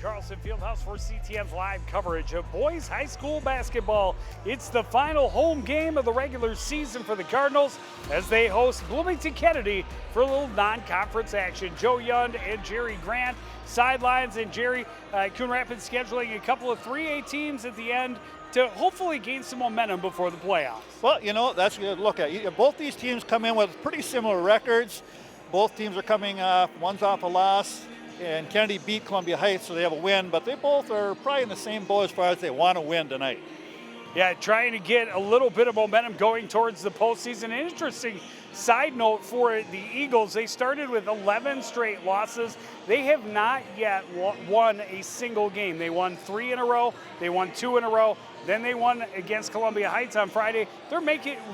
Carlson Fieldhouse for CTN's live coverage of boys high school basketball. It's the final home game of the regular season for the Cardinals as they host Bloomington Kennedy for a little non-conference action. Joe Yund and Jerry Grant sidelines, and Jerry, Coon Rapids scheduling a couple of 3A teams at the end to hopefully gain some momentum before the playoffs. Well, you know, that's good to look at. Both these teams come in with pretty similar records. Both teams are coming off, one's off a loss, and Kennedy beat Columbia Heights, so they have a win, but they both are probably in the same boat as far as they want to win tonight. Yeah, trying to get a little bit of momentum going towards the postseason. An interesting side note for the Eagles, they started with 11 straight losses. They have not yet won a single game. They won 3 in a row, they won 2 in a row, then they won against Columbia Heights on Friday. They're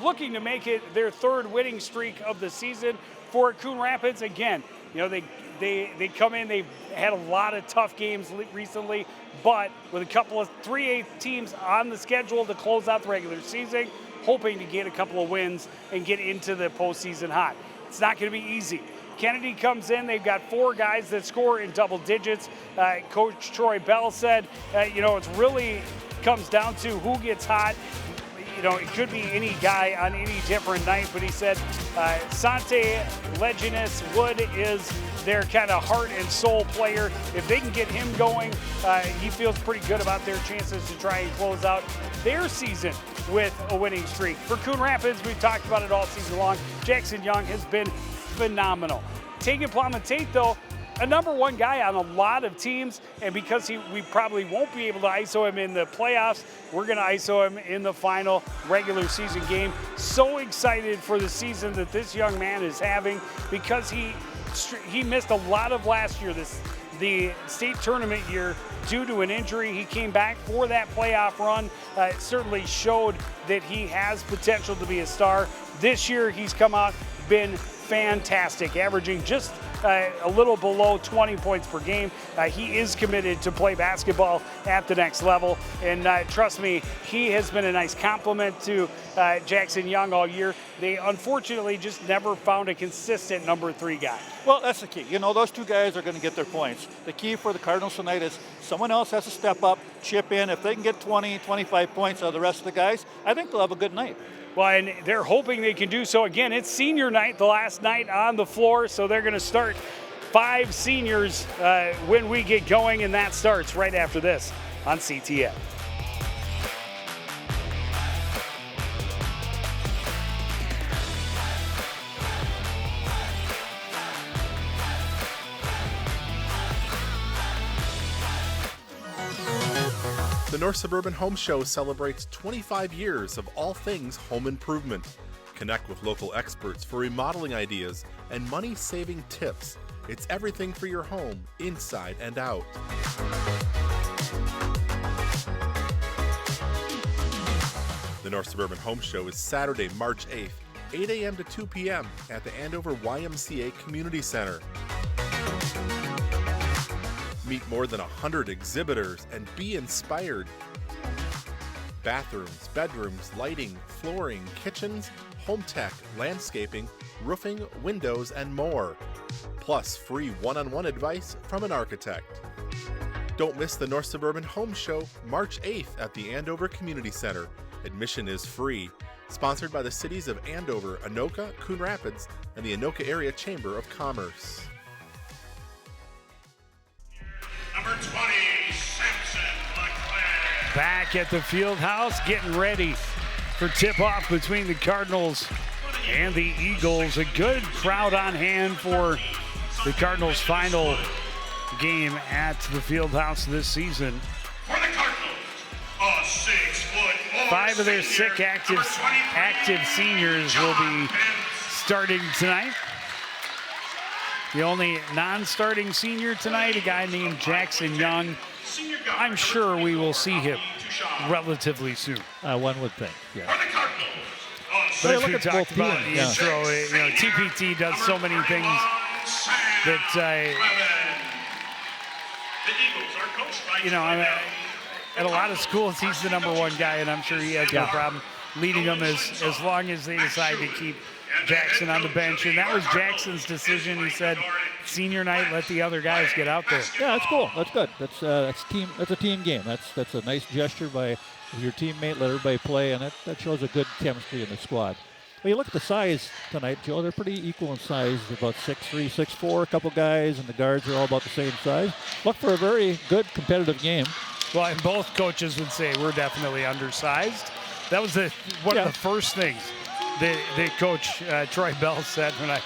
looking to make it their 3rd winning streak of the season for Coon Rapids. Again, you know, they come in, they've had a lot of tough games recently, but with a couple of 3A teams on the schedule to close out the regular season, hoping to get a couple of wins and get into the postseason hot. It's not going to be easy. Kennedy comes in, they've got 4 guys that score in double digits. Coach Troy Bell said, you know, it's really comes down to who gets hot. You know, it could be any guy on any different night, but he said Sante Leginus Wood is their kind of heart and soul player. If they can get him going, he feels pretty good about their chances to try and close out their season with a winning streak. For Coon Rapids, we've talked about it all season long. Jackson Young has been phenomenal. Taking Plum-Tate, though, a #1 guy on a lot of teams, and because we probably won't be able to ISO him in the playoffs, we're going to ISO him in the final regular season game. So excited for the season that this young man is having because he missed a lot of last year, the state tournament year, due to an injury. He came back for that playoff run. It certainly showed that he has potential to be a star. This year he's come out, been fantastic, averaging just a little below 20 points per game. He is committed to play basketball at the next level, and trust me, he has been a nice compliment to Jackson Young all year. They unfortunately just never found a consistent #3 guy. Well, that's the key. You know, those 2 guys are going to get their points. The key for the Cardinals tonight is someone else has to step up, chip in. If they can get 20, 25 points out of the rest of the guys, I think they'll have a good night. Well, and they're hoping they can do so. Again, it's senior night, the last night on the floor, so they're going to start 5 seniors when we get going, and that starts right after this on CTN. The North Suburban Home Show celebrates 25 years of all things home improvement. Connect with local experts for remodeling ideas and money-saving tips. It's everything for your home, inside and out. The North Suburban Home Show is Saturday, March 8th, 8 a.m. to 2 p.m. at the Andover YMCA Community Center. Meet more than 100 exhibitors and be inspired. Bathrooms, bedrooms, lighting, flooring, kitchens, home tech, landscaping, roofing, windows, and more. Plus free one-on-one advice from an architect. Don't miss the North Suburban Home Show March 8th at the Andover Community Center. Admission is free. Sponsored by the cities of Andover, Anoka, Coon Rapids, and the Anoka Area Chamber of Commerce. Number 20, Samson LeClaire. Back at the field house, getting ready for tip-off between the Cardinals and the Eagles. A good crowd on hand for the Cardinals' final game at the field house this season. For the Cardinals, a 6'4" 5 of their 6 active seniors will be starting tonight. The only non-starting senior tonight, a guy named Jackson Young. I'm sure we will see him relatively soon. One would think, yeah. For the Cardinals, But as look we at talked both about in teams, the yeah. intro, you know, TPT does so many things that, the Eagles are coached by you know, at a lot of schools, he's the #1 guy, and I'm sure he has no problem leading them as long as they decide to keep Jackson on the bench. And that was Jackson's decision. He said, senior night, let the other guys get out there. Yeah, that's cool. That's good. That's team. That's a team game. That's a nice gesture by your teammate. Let everybody play, and that shows a good chemistry in the squad. Well, you look at the size tonight, Joe. They're pretty equal in size. About 6'3", 6'4", a couple guys, and the guards are all about the same size. Look for a very good competitive game. Well, and both coaches would say we're definitely undersized. That was one of the first things that Coach Troy Bell said when I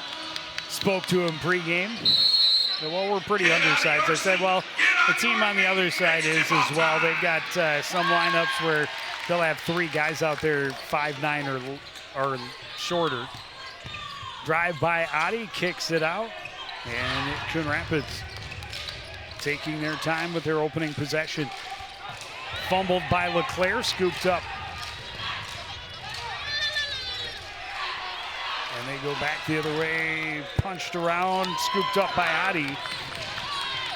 spoke to him pregame. Well, we're pretty undersized. I said, well, the team on the other side is as well. They've got some lineups where they'll have 3 guys out there 5'9" or shorter. Drive by Adi, kicks it out, and Coon Rapids taking their time with their opening possession. Fumbled by LeClaire, scooped up. And they go back the other way, punched around, scooped up by Adi.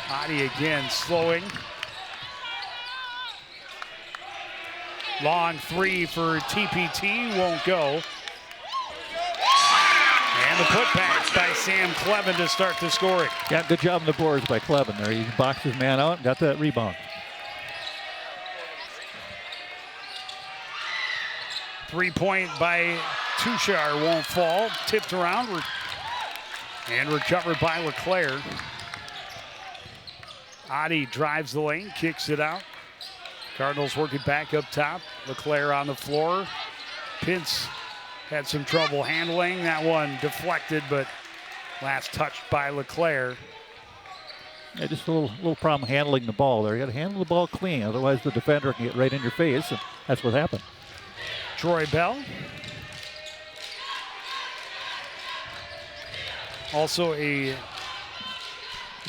Adi again slowing. Long 3 for TPT, won't go. And the putback by Sam Clevin to start the scoring. Yeah, good job on the boards by Clevin there. He boxed his man out and got that rebound. 3-point by Tushar won't fall. Tipped around and recovered by LeClaire. Adi drives the lane, kicks it out. Cardinals working back up top. LeClaire on the floor. Pintz had some trouble handling. That one deflected, but last touched by LeClaire. Yeah, just a little problem handling the ball there. You got to handle the ball clean, otherwise the defender can get right in your face, and that's what happened. Troy Bell. Also a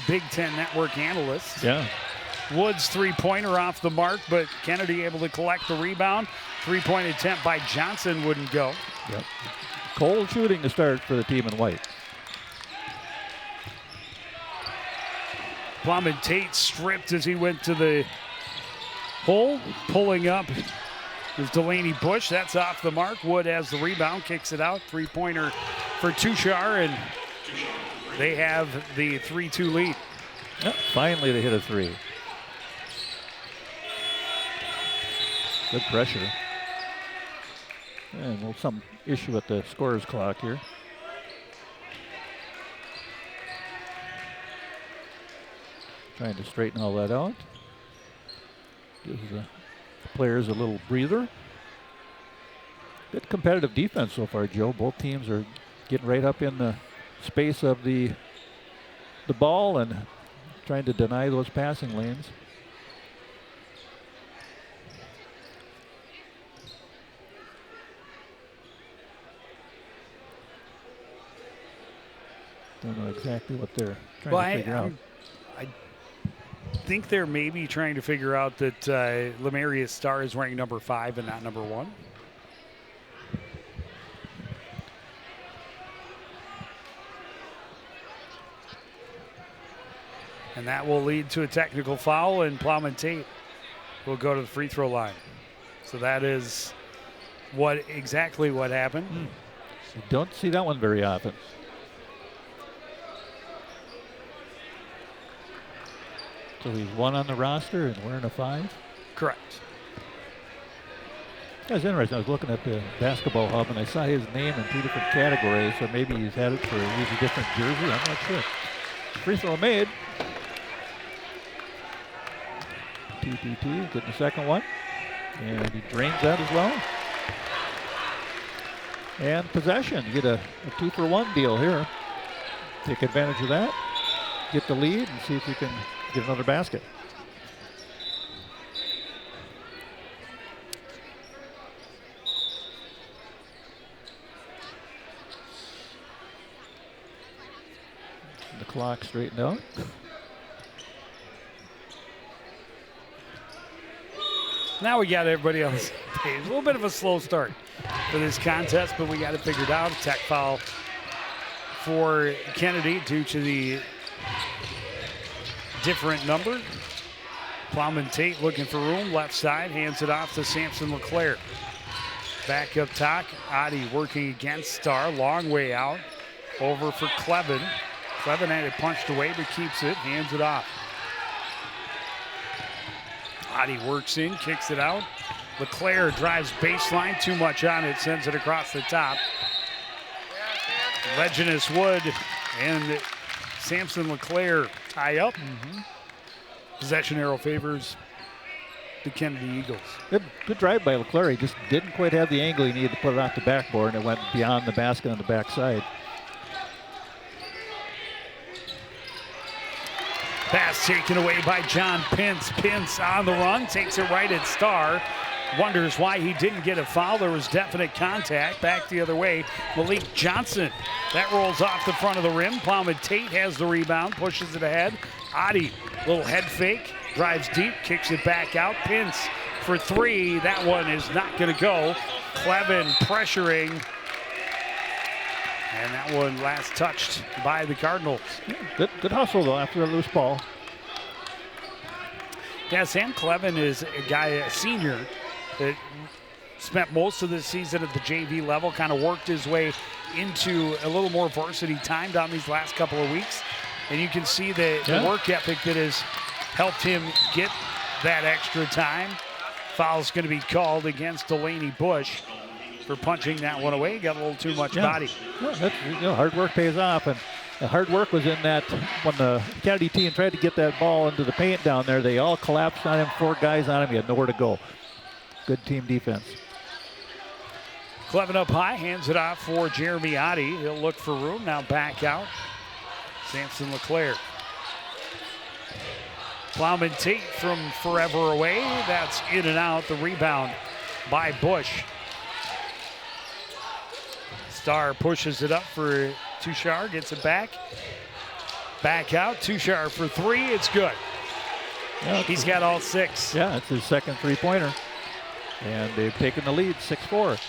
Big Ten Network analyst. Yeah. Woods 3-pointer off the mark, but Kennedy able to collect the rebound. 3-point attempt by Johnson wouldn't go. Yep. Cold shooting to start for the team in white. Plum and Tate stripped as he went to the hole. Pulling up is Delaney Bush. That's off the mark. Wood has the rebound, kicks it out. 3-pointer for Tushar, and they have the 3-2 lead. Yep. Finally they hit a 3. Good pressure. And some issue with the scorer's clock here. Trying to straighten all that out. Gives the players a little breather. Good competitive defense so far, Joe. Both teams are getting right up in the space of the ball and trying to deny those passing lanes. Don't know exactly what they're trying to figure out. I think they're maybe trying to figure out that Lemarius Starr is wearing number 5 and not number 1. And that will lead to a technical foul, and Plowman Tate will go to the free throw line. So that is exactly what happened. You don't see that one very often. So he's 1 on the roster and wearing a 5? Correct. That's interesting. I was looking at the basketball hub and I saw his name in 2 different categories, so maybe he's had it for a different jersey. I'm not sure. Free throw made. TPT getting the second one. And he drains that as well. And possession. You get a 2-for-1 deal here. Take advantage of that. Get the lead and see if you can get another basket. The clock straightened out. Now we got everybody on the same page. A little bit of a slow start for this contest, but we got it figured out. Tech foul for Kennedy due to the different number. Plowman Tate looking for room, left side, hands it off to Samson LeClaire. Back up top, Adi working against Starr, long way out. Over for Clevin. Clevin had it punched away, but keeps it, hands it off. Adi works in, kicks it out. LeClaire drives baseline, too much on it, sends it across the top. Leginus Wood and Samson LeClaire tie up. Possession arrow favors the Kennedy Eagles. Good drive by LeClaire. He just didn't quite have the angle he needed to put it off the backboard, and it went beyond the basket on the backside. Pass taken away by John Pintz. Pintz on the run, takes it right at Starr. Wonders why he didn't get a foul. There was definite contact. Back the other way, Malik Johnson. That rolls off the front of the rim. Plowman Tate has the rebound, pushes it ahead. Adi, little head fake, drives deep, kicks it back out. Pintz for three. That one is not going to go. Clevin pressuring. And that one last touched by the Cardinals. Good hustle, though, after the loose ball. Yeah, Sam Clevin is a guy, a senior, that spent most of the season at the JV level, kind of worked his way into a little more varsity time down these last couple of weeks. And you can see the work ethic that has helped him get that extra time. Foul's going to be called against Delaney Bush for punching that one away. Got a little too much body. Well, hard work pays off, and the hard work was in that when the Kennedy team tried to get that ball into the paint down there, they all collapsed on him, 4 guys on him. He had nowhere to go. Good team defense. Clevin up high, hands it off for Jeremy Adi. He'll look for room, now back out. Samson LeClaire. Plowman Tate from forever away. That's in and out. The rebound by Bush. Starr pushes it up for Touchard, gets it back. Back out, Touchard for three, it's good. Yeah, he's got all 6. Yeah, it's his second three-pointer. And they've taken the lead, 6-4.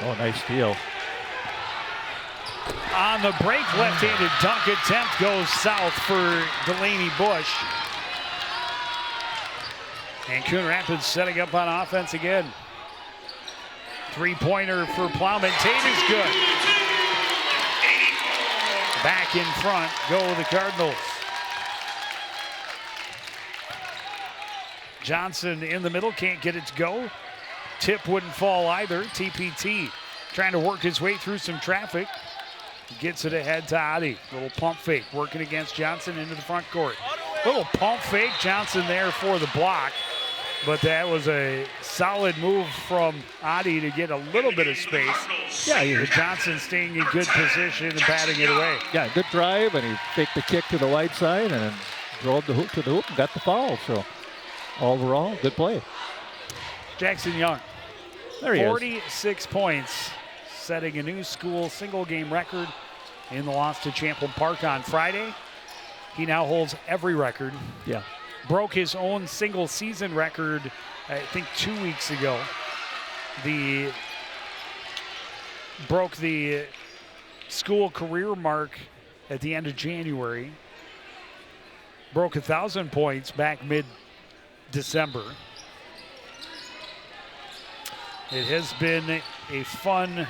Oh, nice steal. On the break, left-handed dunk attempt goes south for Delaney Bush. And Coon Rapids setting up on offense again. Three-pointer for Plowman. Tate is good. Back in front go the Cardinals. Johnson in the middle, can't get it to go. Tip wouldn't fall either. TPT trying to work his way through some traffic. Gets it ahead to Adi. Little pump fake working against Johnson into the front court. Little pump fake. Johnson there for the block. But that was a solid move from Adi to get a little bit of space. Yeah, Johnson staying in good position and batting it away. Yeah, good drive, and he faked the kick to the wide side and drove the hoop to the hoop and got the foul. So overall, good play. Jackson Young, there he 46 points, setting a new school single game record in the loss to Champlain Park on Friday. He now holds every record. Yeah. Broke his own single season record, I think 2 weeks ago. Broke the school career mark at the end of January. Broke 1,000 points back mid-December. It has been a fun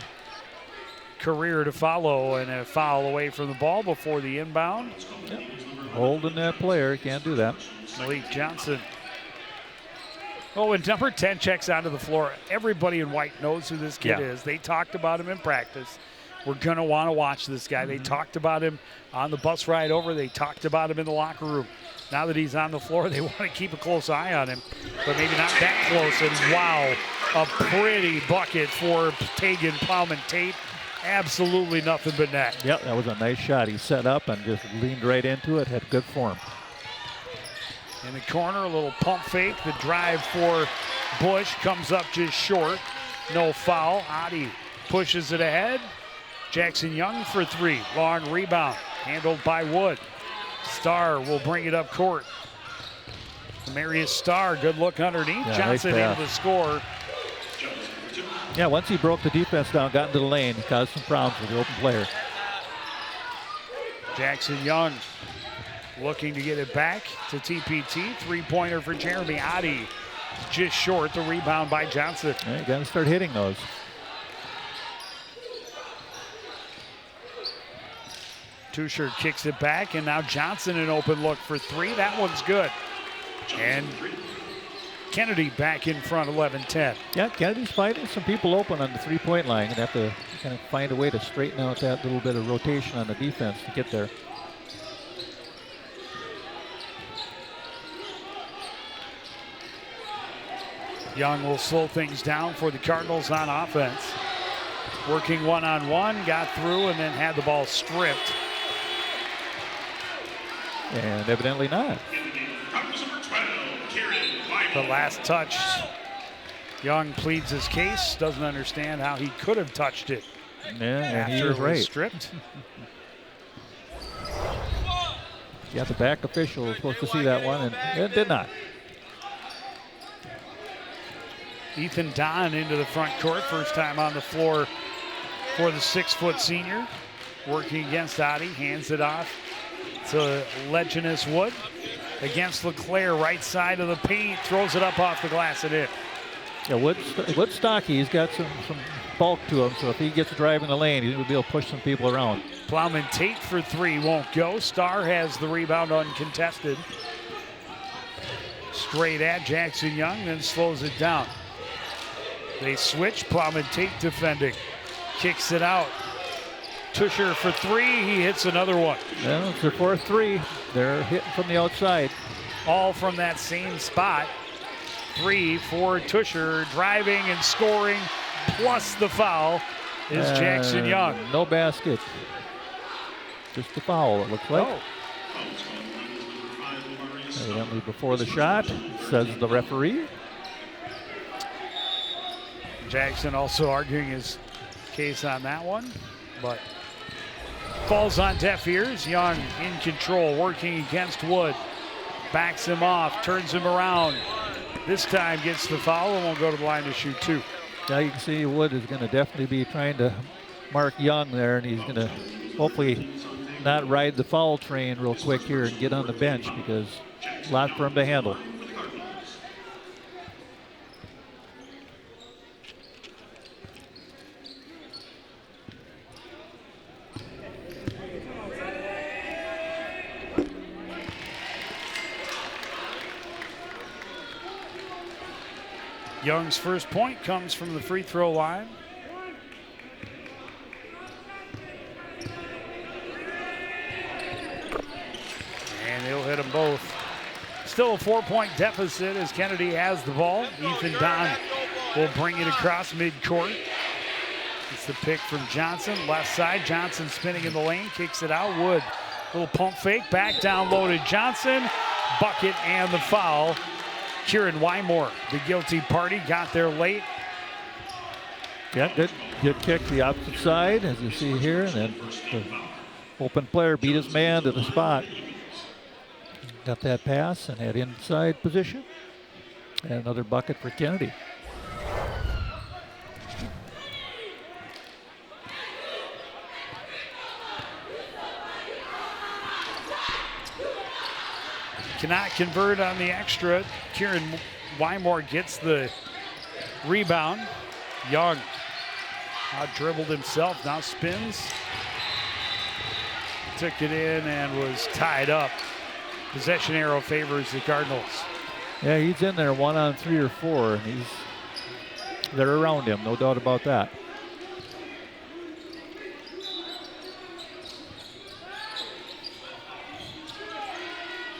career to follow, and a foul away from the ball before the inbound. Yep. Holding that player, can't do that. Malik Johnson. Oh, when number 10 checks onto the floor, everybody in white knows who this kid is. They talked about him in practice. We're going to want to watch this guy. They talked about him on the bus ride over. They talked about him in the locker room. Now that he's on the floor, they want to keep a close eye on him, but maybe not that close. And wow, a pretty bucket for Tegan Plowman Tate. Absolutely nothing but net. Yep, that was a nice shot. He set up and just leaned right into it, had good form. In the corner, a little pump fake. The drive for Bush comes up just short. No foul. Adi pushes it ahead. Jackson Young for three. Long rebound. Handled by Wood. Starr will bring it up court. Marius Starr, good look underneath. Yeah, Johnson nice into the score. Yeah, once he broke the defense down, got into the lane, he caused some problems for the open player. Jackson Young looking to get it back to TPT. Three-pointer for Jeremy Adi. Just short. The rebound by Johnson. Yeah, you got to start hitting those. Tusher kicks it back, and now Johnson an open look for three. That one's good. And Kennedy back in front, 11-10. Yeah, Kennedy's finding some people open on the three-point line. Gonna have to kind of find a way to straighten out that little bit of rotation on the defense to get there. Young will slow things down for the Cardinals on offense. Working one-on-one, got through, and then had the ball stripped. And evidently not. The last touch, Young pleads his case, doesn't understand how he could have touched it Yeah, and he after was it right. was stripped. Yeah, the back official was supposed to see that one, and it did not. Ethan Don into the front court, first time on the floor for the 6-foot senior. Working against Adi, hands it off to Leginus Wood. Against LeClaire, right side of the paint, throws it up off the glass and in. Yeah, Wood's stocky. He's got some bulk to him, so if he gets driving the lane, he'll be able to push some people around. Plowman Tate for three, won't go. Starr has the rebound uncontested. Straight at Jackson Young, then slows it down. They switch, Plowman Tate defending. Kicks it out. Tusher for three, he hits another one. Well, it's their fourth three. They're hitting from the outside. All from that same spot. Three for Tusher, driving and scoring, plus the foul is Jackson Young. No basket. Just a foul, it looks like. Oh. Evidently before the shot, says the referee. Jackson also arguing his case on that one, but falls on deaf ears. Young in control, working against Wood. Backs him off, turns him around. This time gets the foul and will go to the line to shoot two. Now you can see Wood is going to definitely be trying to mark Young there, and he's going to hopefully not ride the foul train real quick here and get on the bench, because a lot for him to handle. Young's first point comes from the free throw line. And he'll hit them both. Still a 4-point deficit as Kennedy has the ball. Ethan Don will bring it across midcourt. It's the pick from Johnson, left side. Johnson spinning in the lane, kicks it out. Wood, little pump fake, back down low to Johnson. Bucket and the foul. Kieran Wymore, the guilty party, got there late. Yeah, good kick the opposite side, as you see here, and then the open player beat his man to the spot. Got that pass and had inside position. And another bucket for Kennedy. Cannot convert on the extra. Kieran Wymore gets the rebound. Young out dribbled himself, now spins. Took it in and was tied up. Possession arrow favors the Cardinals. Yeah, he's in there 1 on 3 or 4, and they're around him, no doubt about that.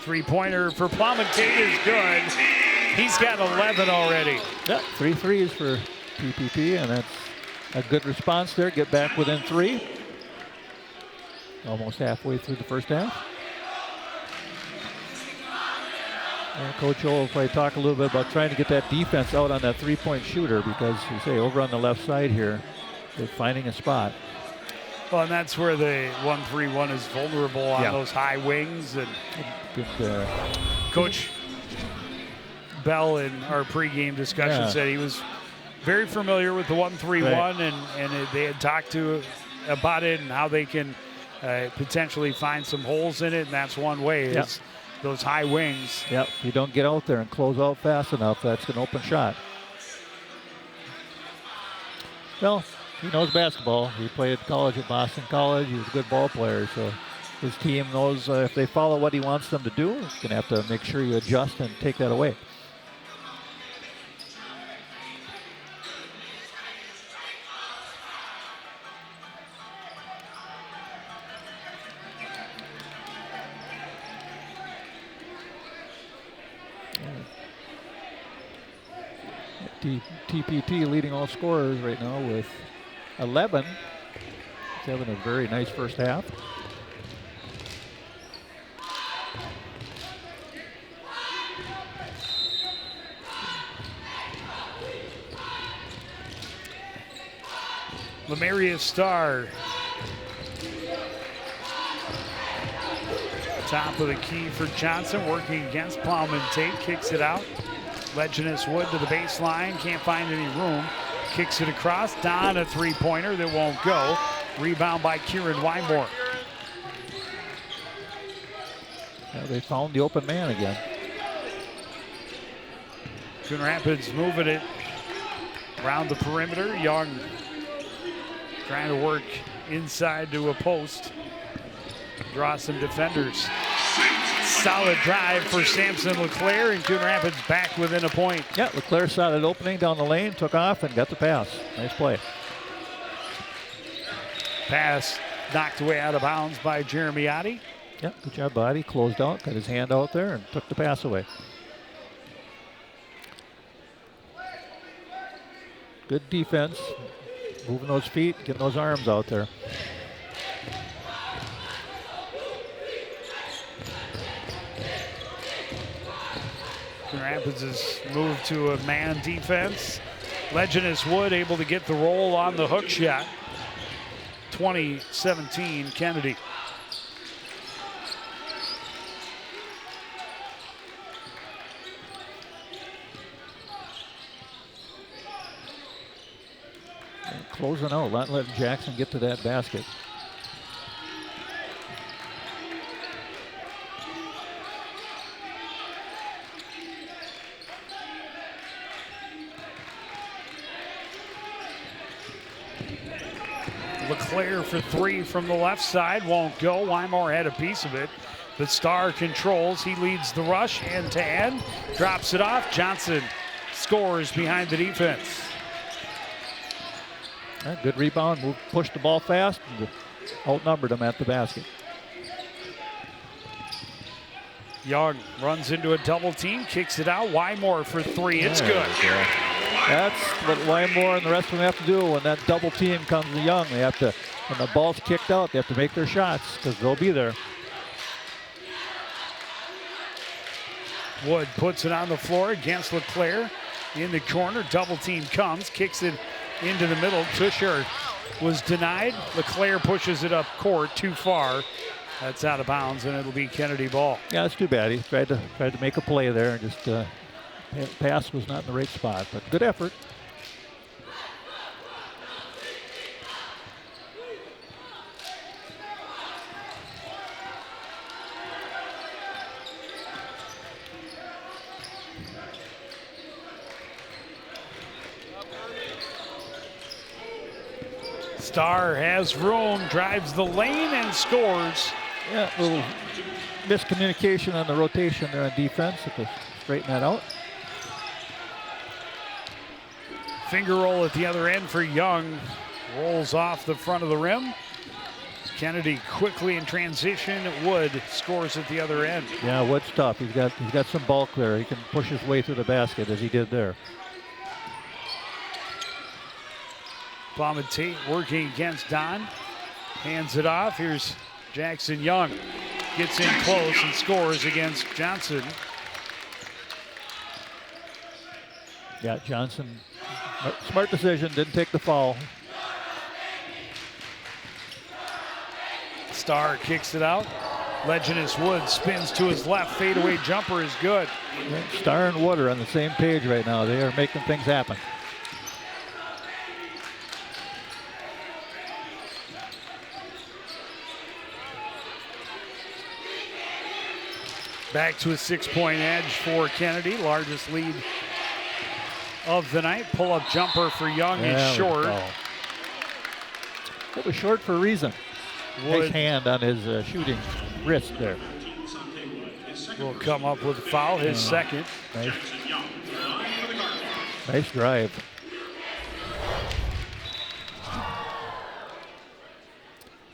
Three-pointer for Plowman Tate is good. He's got 11 already. Yeah, 3 threes for PPP, and that's a good response there. Get back within 3. Almost halfway through the first half. And Coach O will probably talk a little bit about trying to get that defense out on that 3-point shooter, because you say over on the left side here, they're finding a spot. Well, and that's where the 1-3-1 is vulnerable on those high wings. And Good, Coach Bell in our pregame discussion said he was very familiar with the 1-3-1, and they had talked about it and how they can potentially find some holes in it, and that's one way is those high wings. Yep, if you don't get out there and close out fast enough, that's an open shot. Well, he knows basketball. He played college at Boston College. He was a good ball player, so his team knows if they follow what he wants them to do, he's going to have to make sure you adjust and take that away. TPT leading all scorers right now with 11. He's having a very nice first half. Lemarius Starr. Top of the key for Johnson, working against Plowman Tate, kicks it out. Leginus Wood to the baseline, can't find any room. Kicks it across, Don a three-pointer that won't go. Rebound by Kieran Wymore. Yeah, they found the open man again. Coon Rapids moving it around the perimeter. Young trying to work inside to a post. Draw some defenders. Solid drive for Samson LeClaire, and Coon Rapids back within a point. Yeah, LeClaire saw that opening down the lane, took off, and got the pass. Nice play. Pass knocked away out of bounds by Jeremy Oddie. Yeah, good job, Buddy. Closed out, got his hand out there, and took the pass away. Good defense, moving those feet, getting those arms out there. Coon Rapids has moved to a man defense. Leginus Wood able to get the roll on the hook shot. 20-17 Kennedy. And closing out, not letting Jackson get to that basket. LeClaire for three from the left side, won't go. Wymore had a piece of it, but Starr controls. He leads the rush end to end, drops it off. Johnson scores behind the defense. Yeah, good rebound, pushed the ball fast, and outnumbered him at the basket. Young runs into a double team, kicks it out. Wymore for three, it's good. That's what Wymore and the rest of them have to do when that double team comes to Young. They have to, when the ball's kicked out, they have to make their shots because they'll be there. Wood puts it on the floor against LeClaire in the corner. Double team comes, kicks it into the middle. Tusher was denied. LeClaire pushes it up court too far. That's out of bounds, and it'll be Kennedy ball. Yeah, that's too bad. He tried to make a play there, and just pass was not in the right spot, but good effort. Starr has room, drives the lane and scores. Yeah, a little miscommunication on the rotation there on defense. If they straighten that out. Finger roll at the other end for Young. Rolls off the front of the rim. Kennedy quickly in transition. Wood scores at the other end. Yeah, Wood's tough. He's got some bulk there. He can push his way through the basket as he did there. Plowman Tate working against Don. Hands it off. Here's Jackson Young. Gets in close and scores against Johnson. Yeah, Johnson, smart decision, didn't take the foul. Starr kicks it out. Leginus Wood spins to his left. Fadeaway jumper is good. Starr and Wood are on the same page right now. They are making things happen. Back to a 6-point edge for Kennedy. Largest lead of the night. Pull-up jumper for Young is short. It was short for a reason. Nice hand on his shooting wrist there. Will come up with a foul, his second. Nice drive.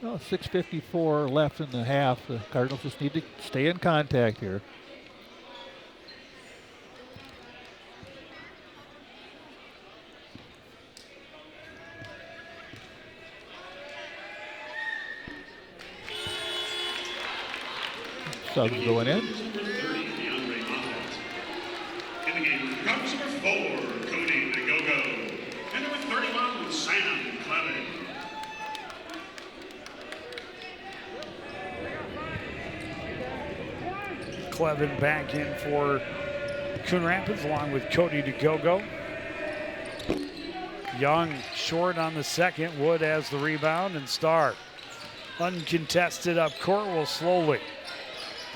Well, 6:54 left in the half. The Cardinals just need to stay in contact here. Subs going in. In the game comes number 4, Cody the Go-Go. And number 31, Sam Clevin. Clevin back in for Coon Rapids along with Cody the Go-Go. Young short on the second. Wood has the rebound, and Starr uncontested up court will slowly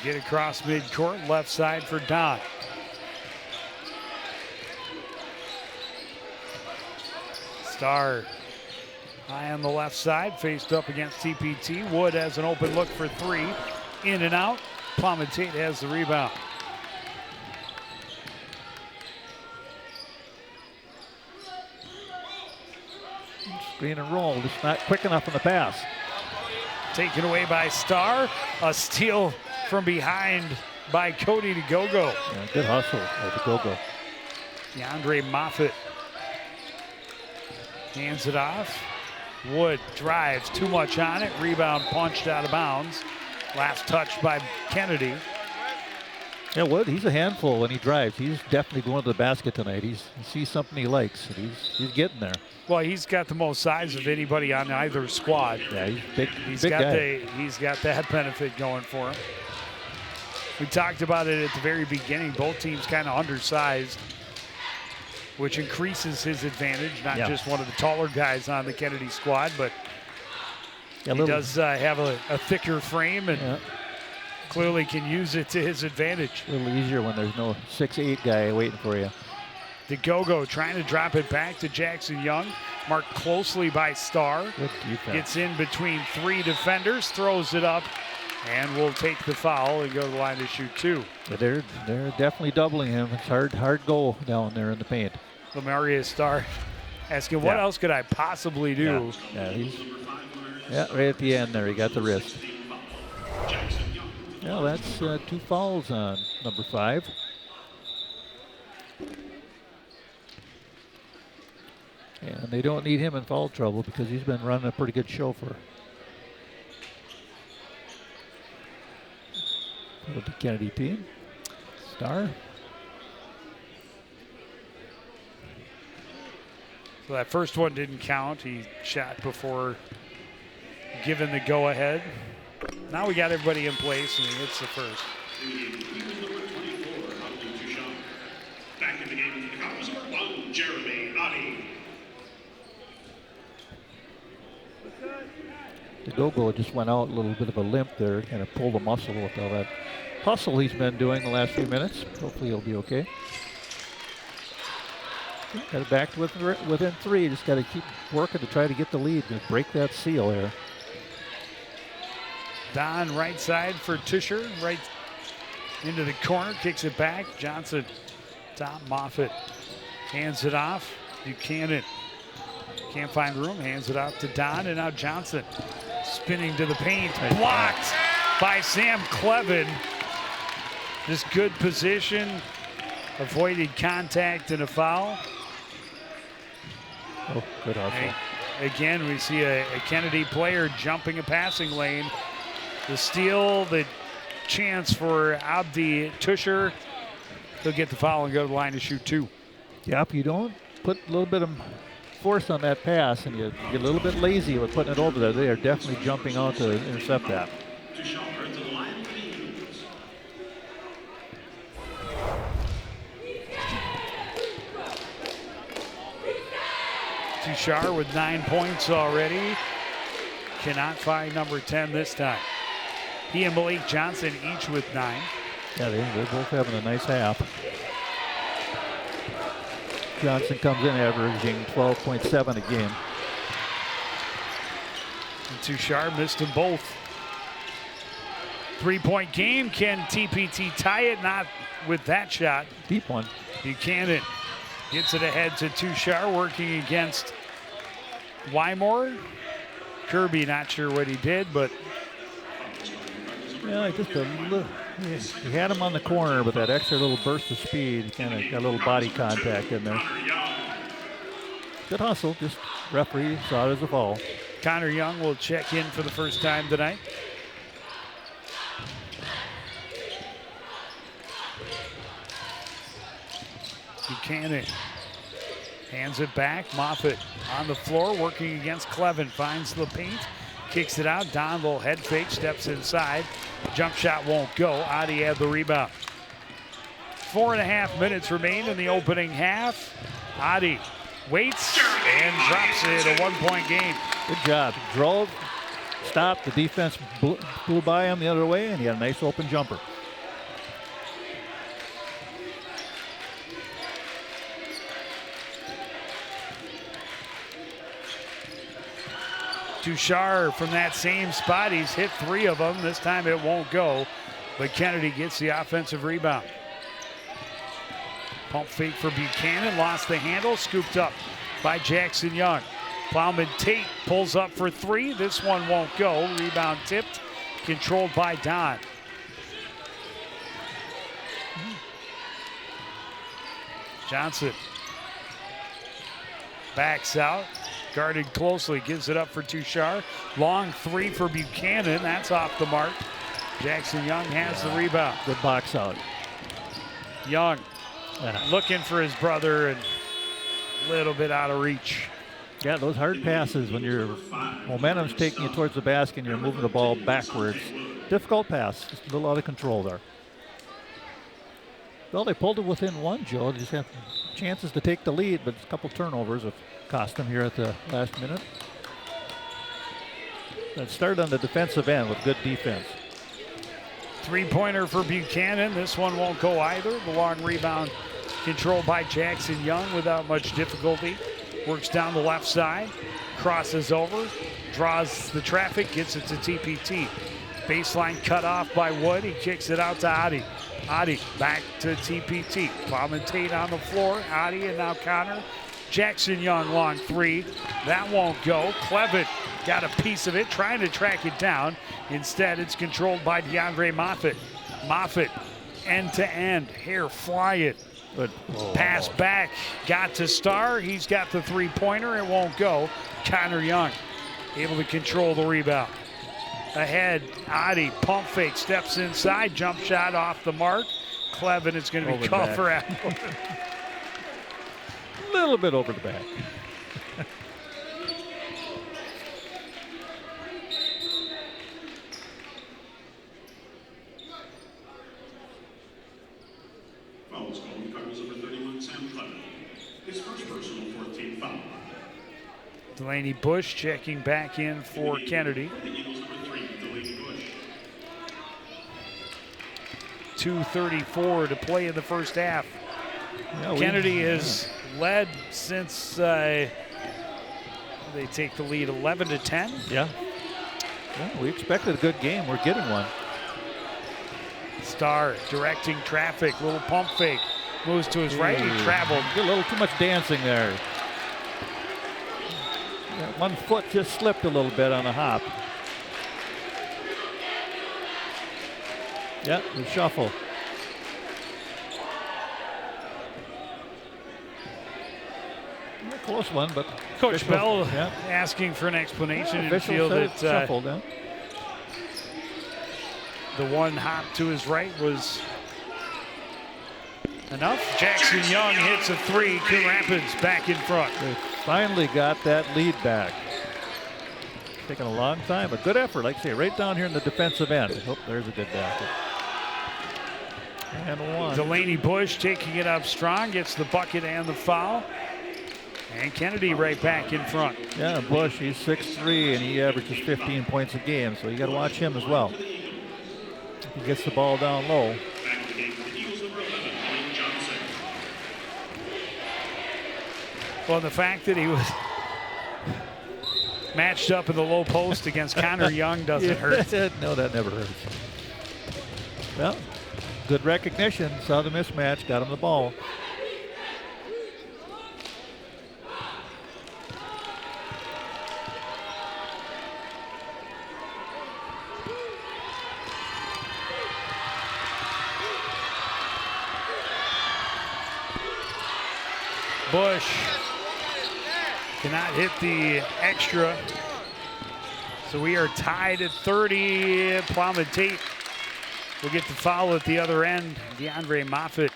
get across midcourt, left side for Don. Starr high on the left side, faced up against TPT. Wood has an open look for three, in and out. Plummetate has the rebound. Screen and roll, just not quick enough on the pass. Taken away by Starr. A steal from behind by Cody the Go-Go. Yeah, good hustle by the Go-Go. DeAndre Moffitt hands it off. Wood drives, too much on it. Rebound punched out of bounds. Last touch by Kennedy. Yeah, Wood, he's a handful when he drives. He's definitely going to the basket tonight. He sees something he likes, and he's getting there. Well, he's got the most size of anybody on either squad. Yeah, he's big. He's big got guy. he's got that benefit going for him. We talked about it at the very beginning. Both teams kind of undersized, which increases his advantage. Not just one of the taller guys on the Kennedy squad, but he does have a thicker frame and clearly can use it to his advantage. A little easier when there's no 6'8" guy waiting for you. The Go-Go trying to drop it back to Jackson Young, marked closely by Starr. Gets in between three defenders, throws it up, and will take the foul and go to the line to shoot two. But they're definitely doubling him. It's hard goal down there in the paint. Lamarius Starr asking, what else could I possibly do? Yeah, right at the end there, he got the wrist. Well, that's 2 fouls on number 5. And they don't need him in foul trouble because he's been running a pretty good show for the Kennedy team. Starr. So that first one didn't count. He shot before giving the go-ahead. Now we got everybody in place, and he hits the first. Back in the game, comes number 1, Jeremy Oddie. The Go-Go just went out a little bit of a limp there, kind of pulled a muscle with all that hustle he's been doing the last few minutes. Hopefully he'll be okay. Got it back to within 3. Just got to keep working to try to get the lead, to break that seal there. Don right side for Tischer, right into the corner, kicks it back. Johnson, top Moffitt, hands it off. Buchanan can't find room, hands it off to Don, and now Johnson spinning to the paint, blocked by Sam Clevin. Just good position, avoided contact and a foul. Oh, good hustle. Again, we see a Kennedy player jumping a passing lane. The steal, the chance for Abdi Tusher. He'll get the foul and go to the line to shoot 2. Yep, you don't put a little bit of force on that pass and you get a little bit lazy with putting it over there. They are definitely jumping out to intercept that. Tushar with 9 points already. Cannot find number 10 this time. He and Malik Johnson each with 9. Yeah, they're both having a nice half. Johnson comes in averaging 12.7 a game. And Touchard missed them both. 3-point game. Can TPT tie it? Not with that shot. Deep one. Buchanan gets it ahead to Touchard, working against Wymore. Kirby, not sure what he did, but yeah, just a little. He had him on the corner, but that extra little burst of speed, kind of got a little body contact in there. Good hustle. Just referee saw it as a foul. Connor Young will check in for the first time tonight. Buchanan hands it back. Moffitt on the floor, working against Clevin. Finds the paint, kicks it out. Don, little head fake, steps inside. Jump shot won't go. Adi had the rebound. 4.5 minutes remain in the opening half. Adi waits and drops it. A 1-point game. Good job. Drove, stopped. The defense blew by him the other way, and he had a nice open jumper. Touchard from that same spot. He's hit 3 of them. This time it won't go, but Kennedy gets the offensive rebound. Pump fake for Buchanan, lost the handle, scooped up by Jackson Young. Plowman Tate pulls up for 3. This one won't go. Rebound tipped, controlled by Don. Johnson backs out. Guarded closely, gives it up for Touchard. Long 3 for Buchanan, that's off the mark. Jackson Young has the rebound. Good box out. Young looking for his brother and a little bit out of reach. Yeah, those hard passes when your momentum's taking you towards the basket and you're moving the ball backwards. Difficult pass, just a little out of control there. Well, they pulled it within 1, Joe. They just have chances to take the lead, but a couple turnovers have cost them here at the last minute. That started on the defensive end with good defense. 3-pointer for Buchanan. This one won't go either. The long rebound controlled by Jackson Young without much difficulty. Works down the left side, crosses over, draws the traffic, gets it to TPT. Baseline cut off by Wood. He kicks it out to Adi. Adi back to TPT. Plowman Tate on the floor. Adi and now Connor. Jackson Young, long 3. That won't go. Clevin got a piece of it, trying to track it down. Instead, it's controlled by DeAndre Moffitt. Moffitt, end to end, hair flying. Good. Pass back, got to Starr. He's got the 3-pointer. It won't go. Connor Young able to control the rebound. Ahead, Adi, pump fake, steps inside, jump shot off the mark. Clevin is going to be called for out. A little bit over the back. Fouls called. Cardinals number 31, Sam Clevin. His first personal 14th foul. Delaney Bush checking back in for Kennedy. The Eagles number 3, Delaney Bush. 2:34 to play in the first half. Yeah, Kennedy has led since they take the lead 11-10. Yeah. We expected a good game. We're getting one. Starr directing traffic, little pump fake, moves to his right, he traveled. A little too much dancing there. Yeah, 1 foot just slipped a little bit on the hop. Yeah, the shuffle. Close one, but Coach Bell asking for an explanation and feel that shuffled, yeah. The one hop to his right was enough. Jackson Young hits a 3. Coon Rapids back in front. They finally got that lead back. Taking a long time, but good effort. Like I say, right down here in the defensive end. Oh, there's a good basket. And 1. Delaney Bush taking it up strong, gets the bucket and the foul. And Kennedy right back in front. Yeah, Bush, he's 6'3", and he averages 15 points a game, so you got to watch him as well. He gets the ball down low. Back to the game for the Eagles number 11, Wayne Johnson. Well, the fact that matched up in the low post against Connor Young doesn't hurt. No, that never hurts. Well, good recognition. Saw the mismatch, got him the ball. Bush cannot hit the extra. So we are tied at 30. Plowman Tate will get the foul at the other end. DeAndre Moffitt.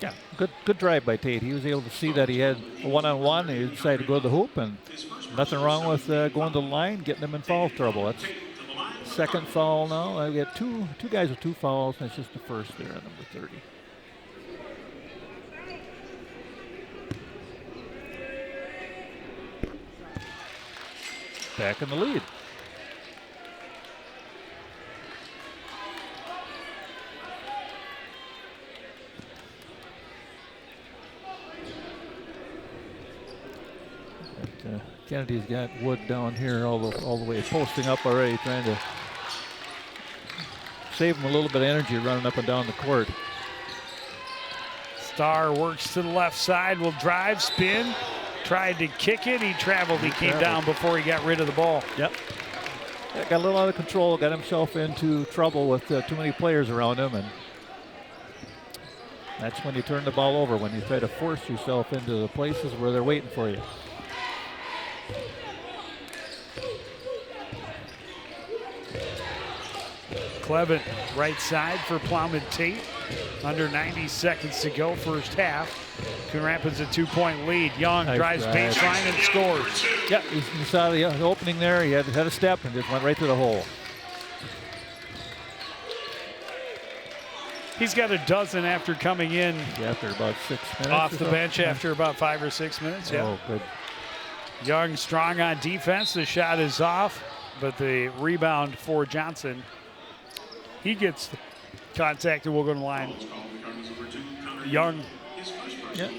Yeah, good drive by Tate. He was able to see that he had a one-on-one. He decided to go to the hoop, and nothing wrong with going to the line, getting him in foul trouble. That's second foul now. We have two guys with 2 fouls, and it's just the first there at number 30. Back in the lead. Kennedy's got Wood down here all the way, posting up already, trying to save him a little bit of energy running up and down the court. Starr works to the left side, will drive, spin. Tried to kick it. He traveled. He came down before he got rid of the ball. Yep. Yeah, got a little out of control. Got himself into trouble with too many players around him, and that's when you turn the ball over, when you try to force yourself into the places where they're waiting for you. Clevin, right side for Plowman Tate. Under 90 seconds to go, first half. Coon Rapids a 2-point lead. Young drives baseline and scores. Yeah, you saw the opening there. He had a step and just went right to the hole. He's got a dozen after coming in. Yeah, after about 6 minutes. Off the bench after about 5 or 6 minutes. Yeah. Oh, good. Young strong on defense. The shot is off, but the rebound for Johnson. He gets contact and will go to the line. Young. Yeah.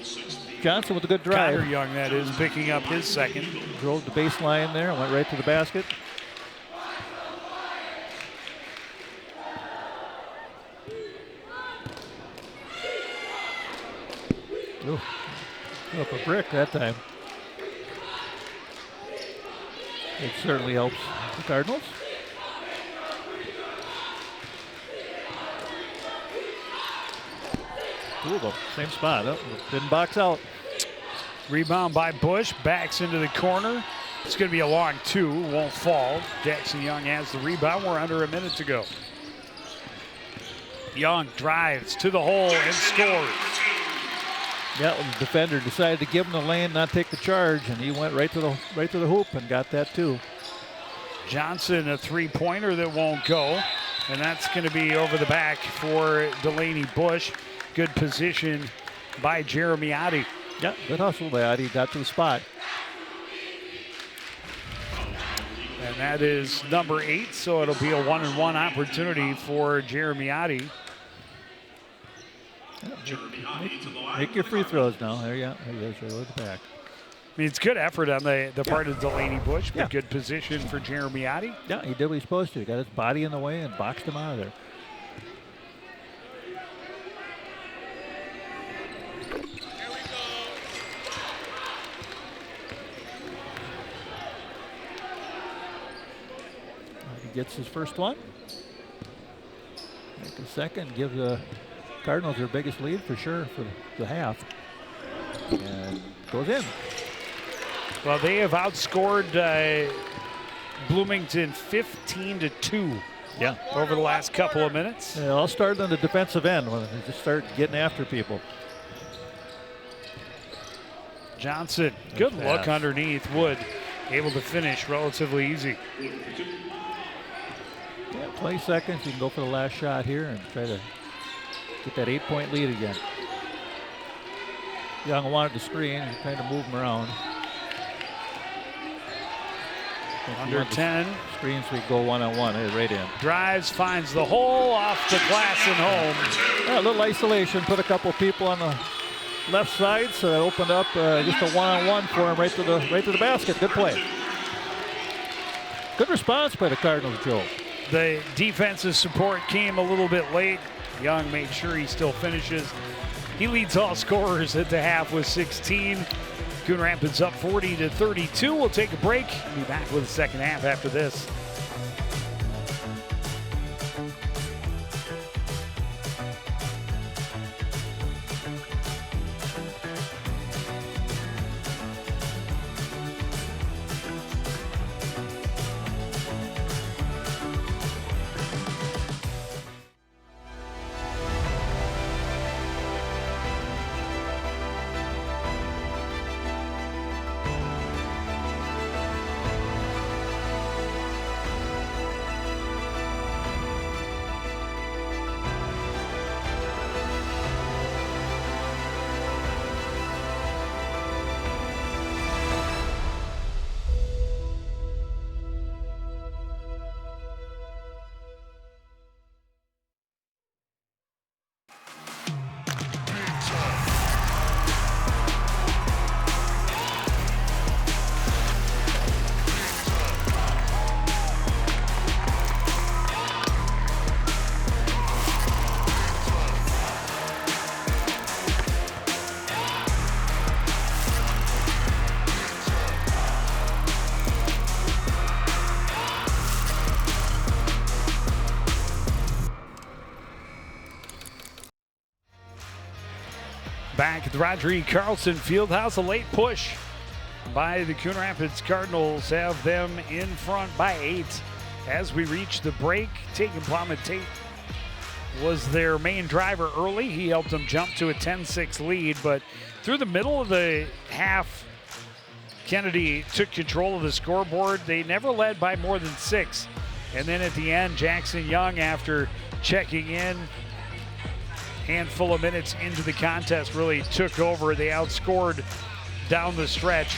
Johnson with a good drive. Connor Young, that is, picking up his second. Drove the baseline there, went right to the basket. Ooh, put up a brick that time. It certainly helps the Cardinals. Ooh, same spot. Oh, didn't box out. Rebound by Bush, backs into the corner. It's going to be a long 2, won't fall. Jackson Young has the rebound. We're under a minute to go. Young drives to the hole and scores. Yeah, the defender decided to give him the lane, not take the charge, and he went right to the hoop and got that too. Johnson, a 3-pointer that won't go, and that's going to be over the back for Delaney Bush. Good position by Jeremy Oddie. Yeah, good hustle by Oddie, got to the spot. And that is number 8, so it'll be a 1-and-1 opportunity for Jeremy Oddie. Make your free throws now. There you go. There he goes, right at the back. I mean, it's good effort on the part of Delaney Bush, but good position for Jeremy Oddie. Yeah, he did what he's supposed to. He got his body in the way and boxed him out of there. He gets his first one. Make a second, give the Cardinals their biggest lead for sure for the half. And goes in. Well, they have outscored Bloomington 15-2. Yeah. Over the last couple of minutes. Yeah, I'll start on the defensive end when they just start getting after people. Johnson, good look underneath. Wood able to finish relatively easy. Yeah, 20 seconds. You can go for the last shot here and try to get that 8-point lead again. Young wanted to screen and trying to move him around. Under 10. Screens, we go one-on-one, right in. Drives, finds the hole, off the glass and home. Yeah, a little isolation, put a couple people on the left side, so that opened up just a one-on-one for him right to the basket. Good play. Good response by the Cardinals, Joe. The defensive support came a little bit late. Young made sure he still finishes. He leads all scorers at the half with 16. Coon Rapids up 40-32. We'll take a break. Be back with the second half after this. Back at the Roger E. Carlson Fieldhouse, a late push by the Coon Rapids Cardinals have them in front by 8 as we reach the break. Taken Plowman Tate was their main driver early. He helped them jump to a 10-6 lead, but through the middle of the half, Kennedy took control of the scoreboard. They never led by more than 6. And then at the end, Jackson Young, after checking in, handful of minutes into the contest, really took over. They outscored down the stretch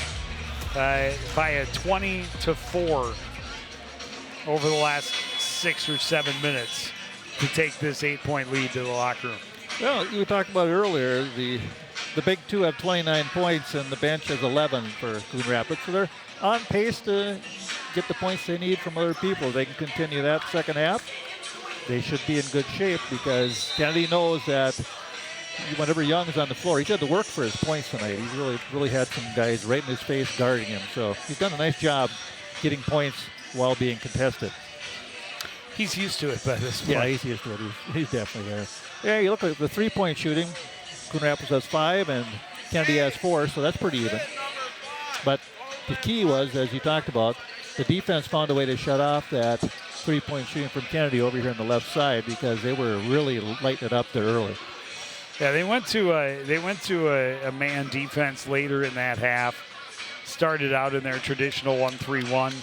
by a 20-4 over the last 6 or 7 minutes to take this 8-point lead to the locker room. Well, you talked about it earlier. The big two have 29 points and the bench has 11 for Coon Rapids. So they're on pace to get the points they need from other people. If they can continue that second half, they should be in good shape, because Kennedy knows that whenever Young's on the floor, he's had to work for his points tonight. He's really had some guys right in his face guarding him. So he's done a nice job getting points while being contested. He's used to it by this point. Yeah, he's used to it. He's definitely there. Yeah, you look at the three-point shooting. Coon Rapids has 5 and Kennedy has 4, so that's pretty even. But the key was, as you talked about, the defense found a way to shut off that three-point shooting from Kennedy over here on the left side, because they were really lighting it up there early. Yeah, they went to a man defense later in that half. Started out in their traditional 1-3-1,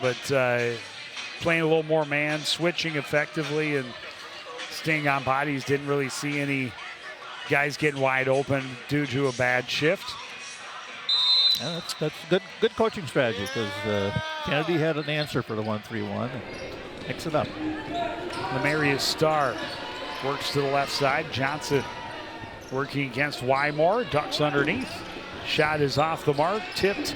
but playing a little more man, switching effectively and staying on bodies. Didn't really see any guys getting wide open due to a bad shift. Yeah, that's good coaching strategy, because Kennedy had an answer for the 1-3-1 and mix it up. Lemarius Starr works to the left side. Johnson working against Wymore, ducks underneath. Shot is off the mark, tipped.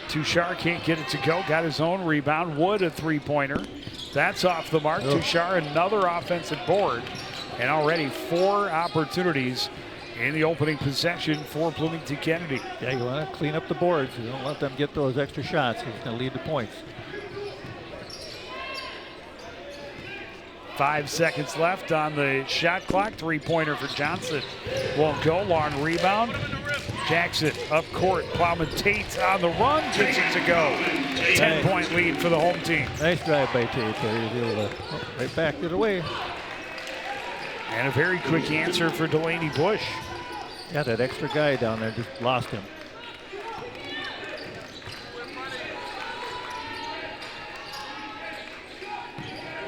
Touchard can't get it to go, got his own rebound. Wood, a three-pointer. That's off the mark. Touchard, another offensive board. And already 4 opportunities in the opening possession for Bloomington Kennedy. Yeah, you want to clean up the boards. You don't let them get those extra shots. It's going to lead to points. 5 seconds left on the shot clock. Three-pointer for Johnson. Won't go. Long rebound. Jackson up court. Plowman Tate on the run. Gets it to go. 10-point lead for the home team. Nice drive by Tate there. He's able to right back it away. And a very quick answer for Delaney Bush. Yeah, that extra guy down there just lost him.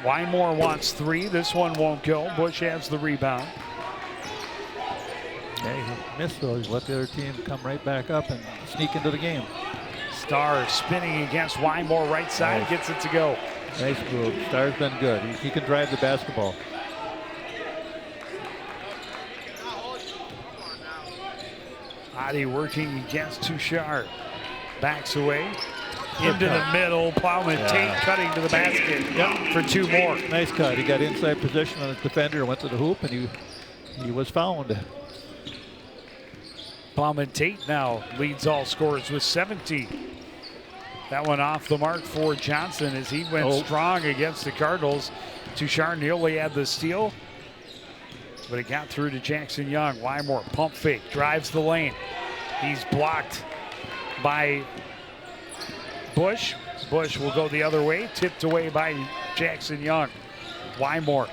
Wymore wants 3. This one won't go. Bush has the rebound. Yeah, he missed those. Let the other team come right back up and sneak into the game. Starr spinning against Wymore right side. Nice. Gets it to go. Nice move. Starr's been good. He can drive the basketball. Adi working against Touchard. Backs away. Into the middle, Plowman Tate cutting to the basket for 2 more. Nice cut. He got inside position on his defender, went to the hoop, and he was found. Plowman Tate now leads all scorers with 17. That one off the mark for Johnson as he went strong against the Cardinals. Tushar Neely had the steal, but it got through to Jackson Young. Wymore pump fake, drives the lane. He's blocked by Bush. Bush will go the other way, tipped away by Jackson Young. Wymore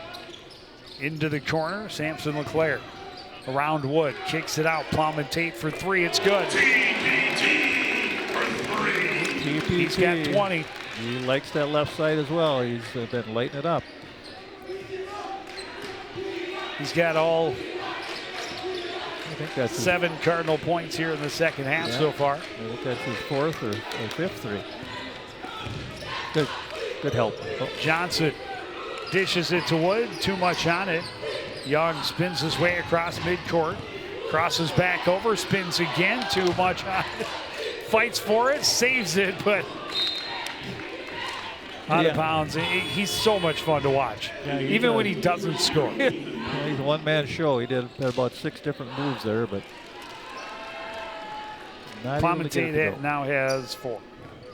into the corner, Samson LeClaire. Around Wood, kicks it out. Plowman Tate for 3, it's good. He's got 20. He likes that left side as well. He's been lighting it up. He's got all I think that's 7 Cardinal points here in the second half so far. I think that's his 4th or 5th 3. Good help. Johnson dishes it to Wood, too much on it. Young spins his way across midcourt, crosses back over, spins again, too much on it. Fights for it, saves it, but out of bounds. He's so much fun to watch, even when he doesn't score. He's a one-man show. He did about 6 different moves there, but not able to get it to go. Now has 4.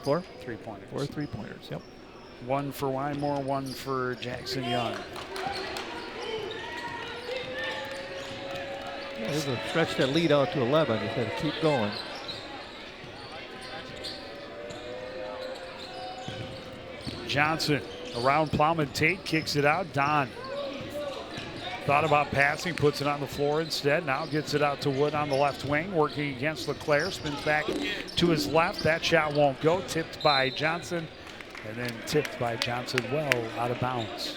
4? 3-pointers. 4 3-pointers, yep. 1 for Wymore, 1 for Jackson Young. Yeah, there's a stretch that lead out to 11. He's got to keep going. Johnson around Plowman Tate, kicks it out. Don thought about passing, puts it on the floor instead. Now gets it out to Wood on the left wing, working against LeClaire. Spins back to his left. That shot won't go. Tipped by Johnson, and then tipped by Johnson well out of bounds.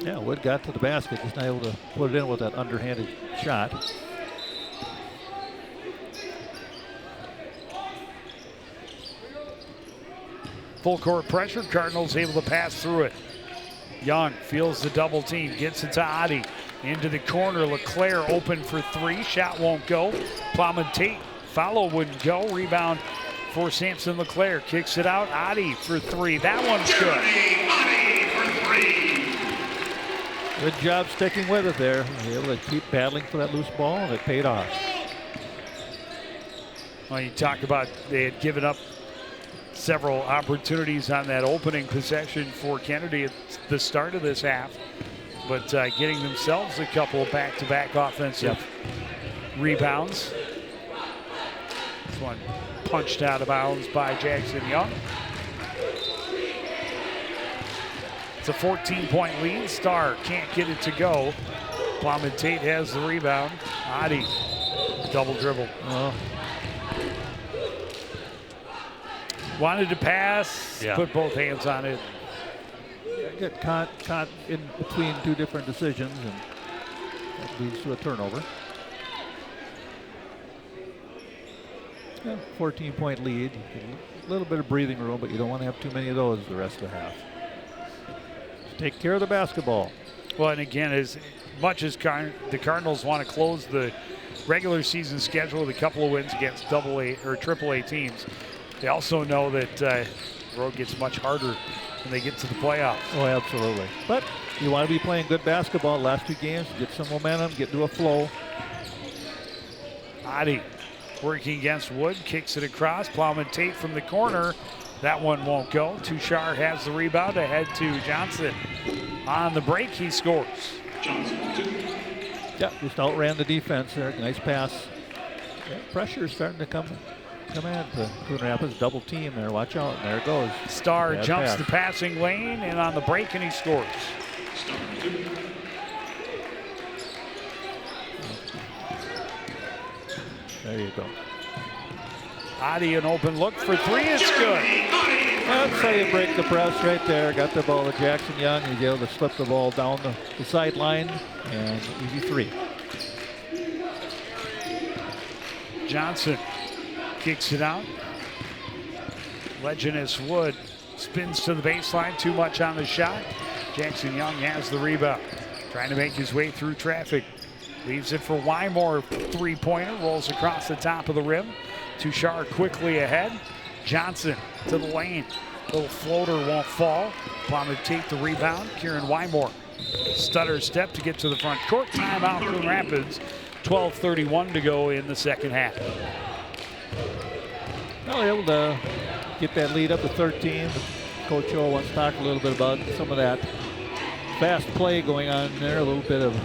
Yeah, Wood got to the basket, just not able to put it in with that underhanded shot. Full court pressure, Cardinals able to pass through it. Young feels the double team, gets it to Adi. Into the corner, LeClaire open for 3, shot won't go. Plowman Tate, follow wouldn't go. Rebound for Samson LeClaire, kicks it out. Adi for 3, that one's good. Good job sticking with it there. Able to keep battling for that loose ball, and it paid off. Well, you talk about they had given up several opportunities on that opening possession for Kennedy at the start of this half, but getting themselves a couple of back-to-back offensive rebounds. This one punched out of bounds by Jackson Young. It's a 14-point lead. Starr can't get it to go. Plowman Tate has the rebound. Adi, double dribble. Wanted to pass, put both hands on it. Get caught in between 2 different decisions, and that leads to a turnover. 14-point lead. A little bit of breathing room, but you don't want to have too many of those the rest of the half. Take care of the basketball. Well, and again, as much as the Cardinals want to close the regular season schedule with a couple of wins against AA or AAA teams, they also know that the road gets much harder when they get to the playoffs. Oh, absolutely. But you want to be playing good basketball last 2 games, get some momentum, get to a flow. Adi working against Wood, kicks it across. Plowman Tate from the corner. That one won't go. Tushar has the rebound ahead to Johnson. On the break, he scores. Yeah, just outran the defense there. Nice pass. Yeah, pressure is starting to come in to Coon Rapids. Double team there. Watch out. There it goes. Starr jumps the passing lane and on the break, and he scores. There you go. Adi, an open look for 3. It's good. That's how you break the press right there. Got the ball to Jackson Young. He's able to slip the ball down the sideline, and easy 3. Johnson kicks it out. Leginus Wood spins to the baseline. Too much on the shot. Jackson Young has the rebound. Trying to make his way through traffic. Leaves it for Wymore. 3-pointer. Rolls across the top of the rim. Tushar quickly ahead. Johnson to the lane. Little floater won't fall. Plummet Tate the rebound. Kieran Wymore. Stutter step to get to the front court. Timeout Coon Rapids. 12:31 to go in the second half. Well, able to get that lead up to 13. But Coach O wants to talk a little bit about some of that fast play going on there. A little bit of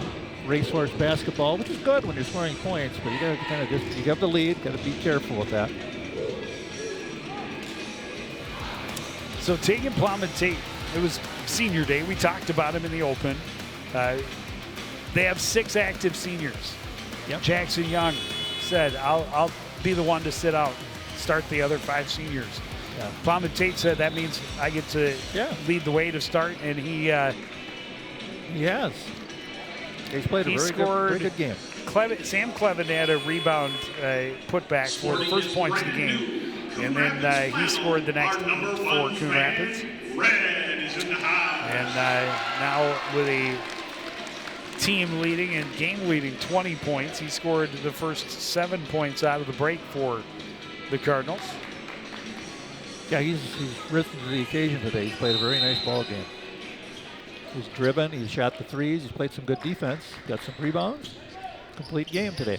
racehorse basketball, which is good when you're scoring points, but you got to kind of just, you have the lead, got to be careful with that. So Tegan Plummet Tate, it was senior day. We talked about him in the open. They have 6 active seniors. Yep. Jackson Young said, I'll be the one to sit out, start the other 5 seniors. Yeah. Plummet Tate said that means I get to lead the way to start, and he has. He's played a very good game. Sam Clevin had a rebound putback for the first points of the game, and then he scored the next 8 for Coon Rapids. And now with a team leading and game leading 20 points, he scored the first 7 points out of the break for the Cardinals. Yeah, he's risen to the occasion today. He's played a very nice ball game. He's driven, he's shot the threes, he's played some good defense, got some rebounds. Complete game today.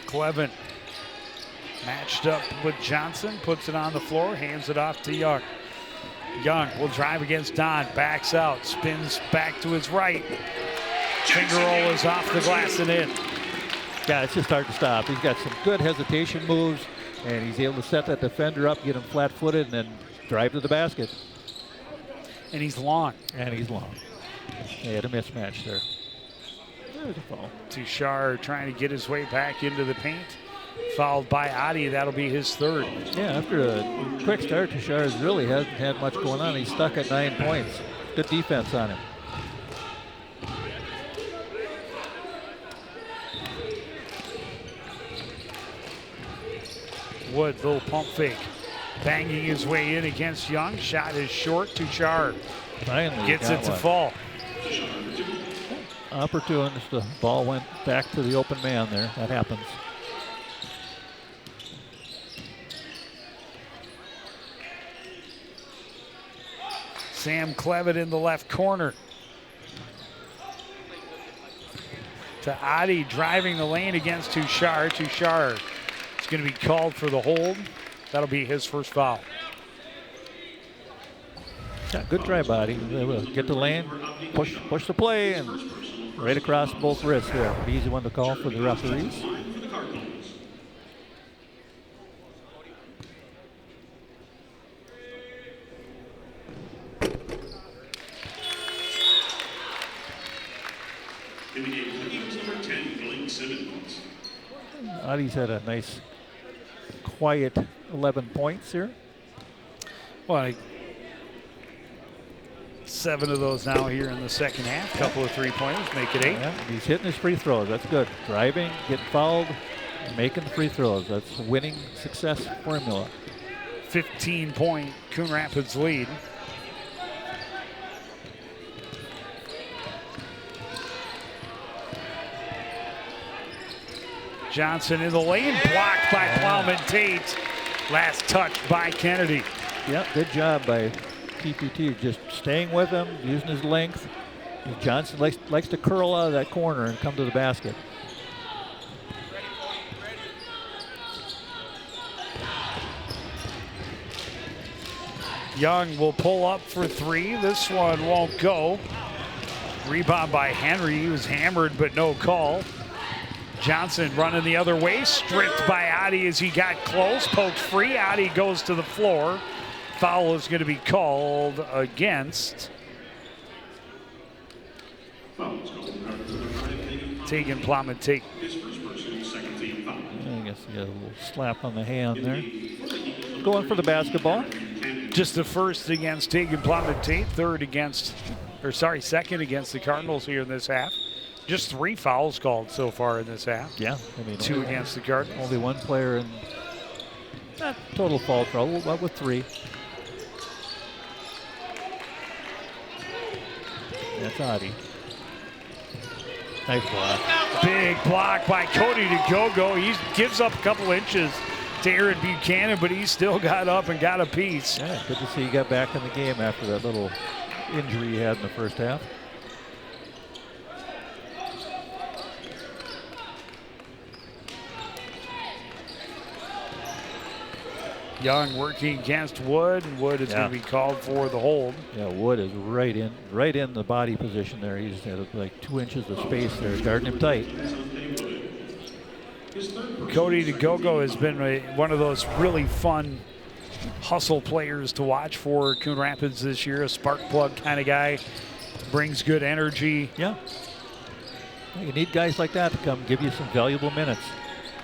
Clevin matched up with Johnson, puts it on the floor, hands it off to Young. Young will drive against Don, backs out, spins back to his right. Finger roll is off the glass and in. Yeah, it's just hard to stop. He's got some good hesitation moves, and he's able to set that defender up, get him flat-footed, and then drive to the basket. And he's long. They had a mismatch there. There's a foul. Tushar trying to get his way back into the paint. Fouled by Adi. That'll be his 3rd. Yeah, after a quick start, Tushar really hasn't had much going on. He's stuck at 9 points. Good defense on him. Wood, little pump fake. Banging his way in against Young. Shot is short. Tushar Finally gets it to fall. Opportunist. The ball went back to the open man there. That happens. Sam Clevin in the left corner. To Adi driving the lane against Tushar. Tushar is going to be called for the hold. That'll be his first foul. Yeah, good try, body. They will get the lane, push the play, and right across both wrists there. An easy one to call for the referees. In the game, he was number 10, Blake Simmons. Adi's had a nice, quiet 11 points here. Well, 7 of those now here in the second half. Couple of 3-pointers, make it 8. Yeah, he's hitting his free throws. That's good. Driving, getting fouled, and making the free throws. That's a winning success formula. 15-point Coon Rapids lead. Johnson in the lane, blocked by Plummet Tate. Last touch by Kennedy. Yep, good job by PPT, just staying with him, using his length. Johnson likes to curl out of that corner and come to the basket. Young will pull up for 3. This one won't go. Rebound by Henry. He was hammered, but no call. Johnson running the other way, stripped by Adi as he got close, poked free. Adi goes to the floor. Foul is going to be called against Tegan Plummet Tate. I guess he got a little slap on the hand there. Going for the basketball. Just the first against Tegan Plummet Tate, second against the Cardinals here in this half. Just 3 fouls called so far in this half. Yeah, I mean 2 against the Cardinals. Only 1 player in total foul trouble, but with 3. That's Adi. Nice block. Big block by Cody DeGogo. He gives up a couple inches to Aaron Buchanan, but he still got up and got a piece. Yeah, good to see he got back in the game after that little injury he had in the first half. Young working against Wood, and Wood is going to be called for the hold. Yeah, Wood is right in the body position there. He's at like 2 inches of space there, guarding him tight. Cody DeGogo has been one of those really fun hustle players to watch for Coon Rapids this year. A spark plug kind of guy, brings good energy. Yeah. You need guys like that to come give you some valuable minutes.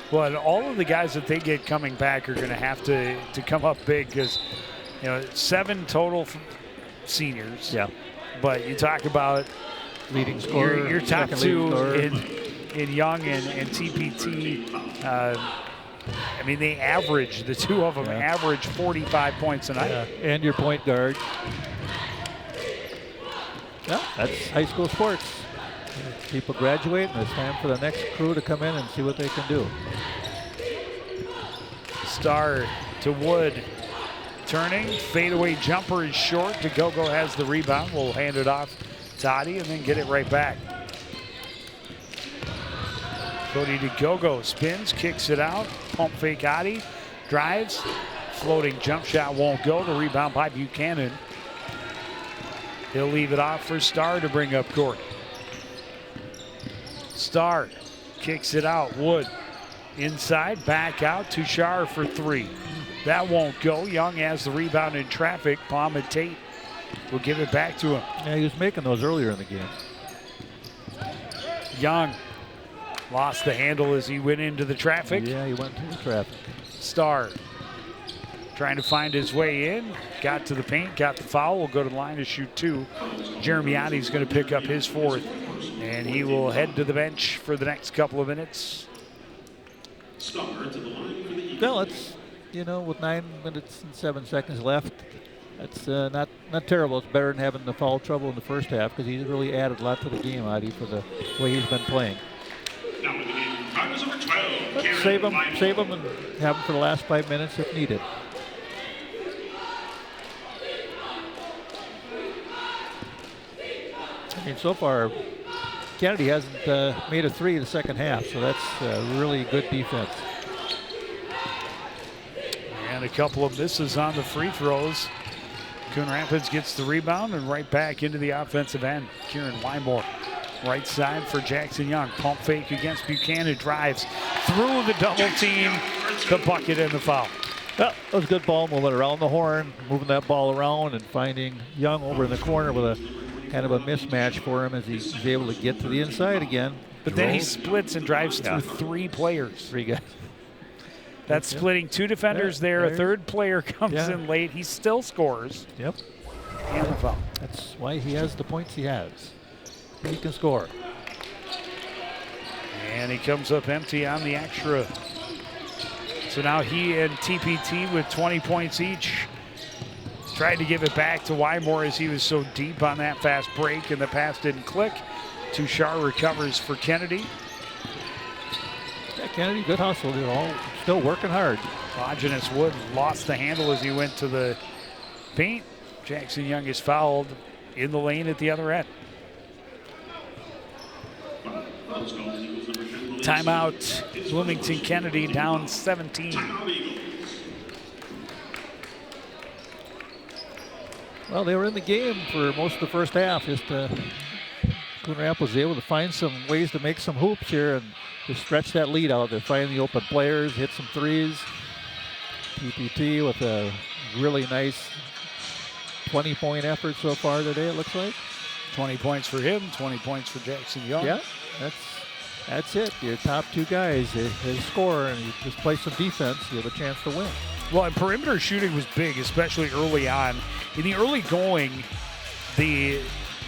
But all of the guys that they get coming back are going to have to come up big because, 7 total seniors. Yeah. But you talk about leading scorer, your top two in Young and TPT. They average, the two of them average 45 points a night. Yeah. And your point guard. Yeah, that's high school sports. People graduate, and it's time for the next crew to come in and see what they can do. Star to Wood. Turning, fadeaway jumper is short. DeGogo has the rebound. We'll hand it off to Adi and then get it right back. Cody DeGogo spins, kicks it out. Pump fake Adi, drives. Floating jump shot won't go. The rebound by Buchanan. He'll leave it off for Star to bring up court. Star kicks it out. Wood inside, back out. Tushar for 3. That won't go. Young has the rebound in traffic. Palm and Tate will give it back to him. Yeah, he was making those earlier in the game. Young lost the handle as he went into the traffic. Yeah, he went into the traffic. Star trying to find his way in. Got to the paint, got the foul. Will go to the line to shoot 2. Jeremy Adi's going to pick up his 4th. And he will head to the bench for the next couple of minutes. Well, it's, with 9 minutes and 7 seconds left, that's not terrible. It's better than having the foul trouble in the first half because he's really added a lot to the game, Adi, for the way he's been playing. But save him and have him for the last 5 minutes if needed. So far, Kennedy hasn't made a 3 in the second half, so that's really good defense. And a couple of misses on the free throws. Coon Rapids gets the rebound and right back into the offensive end. Kieran Wymore, right side for Jackson Young. Pump fake against Buchanan, drives through the double team, the bucket and the foul. Well, that was good ball movement around the horn, moving that ball around and finding Young over in the corner with a kind of a mismatch for him as he's able to get to the inside again. But then he splits and drives through 3 players. 3 guys. That's splitting 2 defenders there. A third player comes in late. He still scores. Yep. And the foul. That's why he has the points he has. He can score. And he comes up empty on the extra. So now he and TPT with 20 points each. Tried to give it back to Wymore as he was so deep on that fast break and the pass didn't click. Tushar recovers for Kennedy. Yeah, Kennedy, good hustle. They're all still working hard. Hogeness Wood lost the handle as he went to the paint. Jackson Young is fouled in the lane at the other end. Timeout. Bloomington Kennedy down 17. Well, they were in the game for most of the first half. Coon Rapids was able to find some ways to make some hoops here and to stretch that lead out. They're finding the open players, hit some threes. TPT with a really nice 20-point effort so far today, it looks like. 20 points for him, 20 points for Jackson Young. Yeah, that's it. Your top 2 guys, they score and you just play some defense, you have a chance to win. Well, and perimeter shooting was big, especially early on. In the early going, the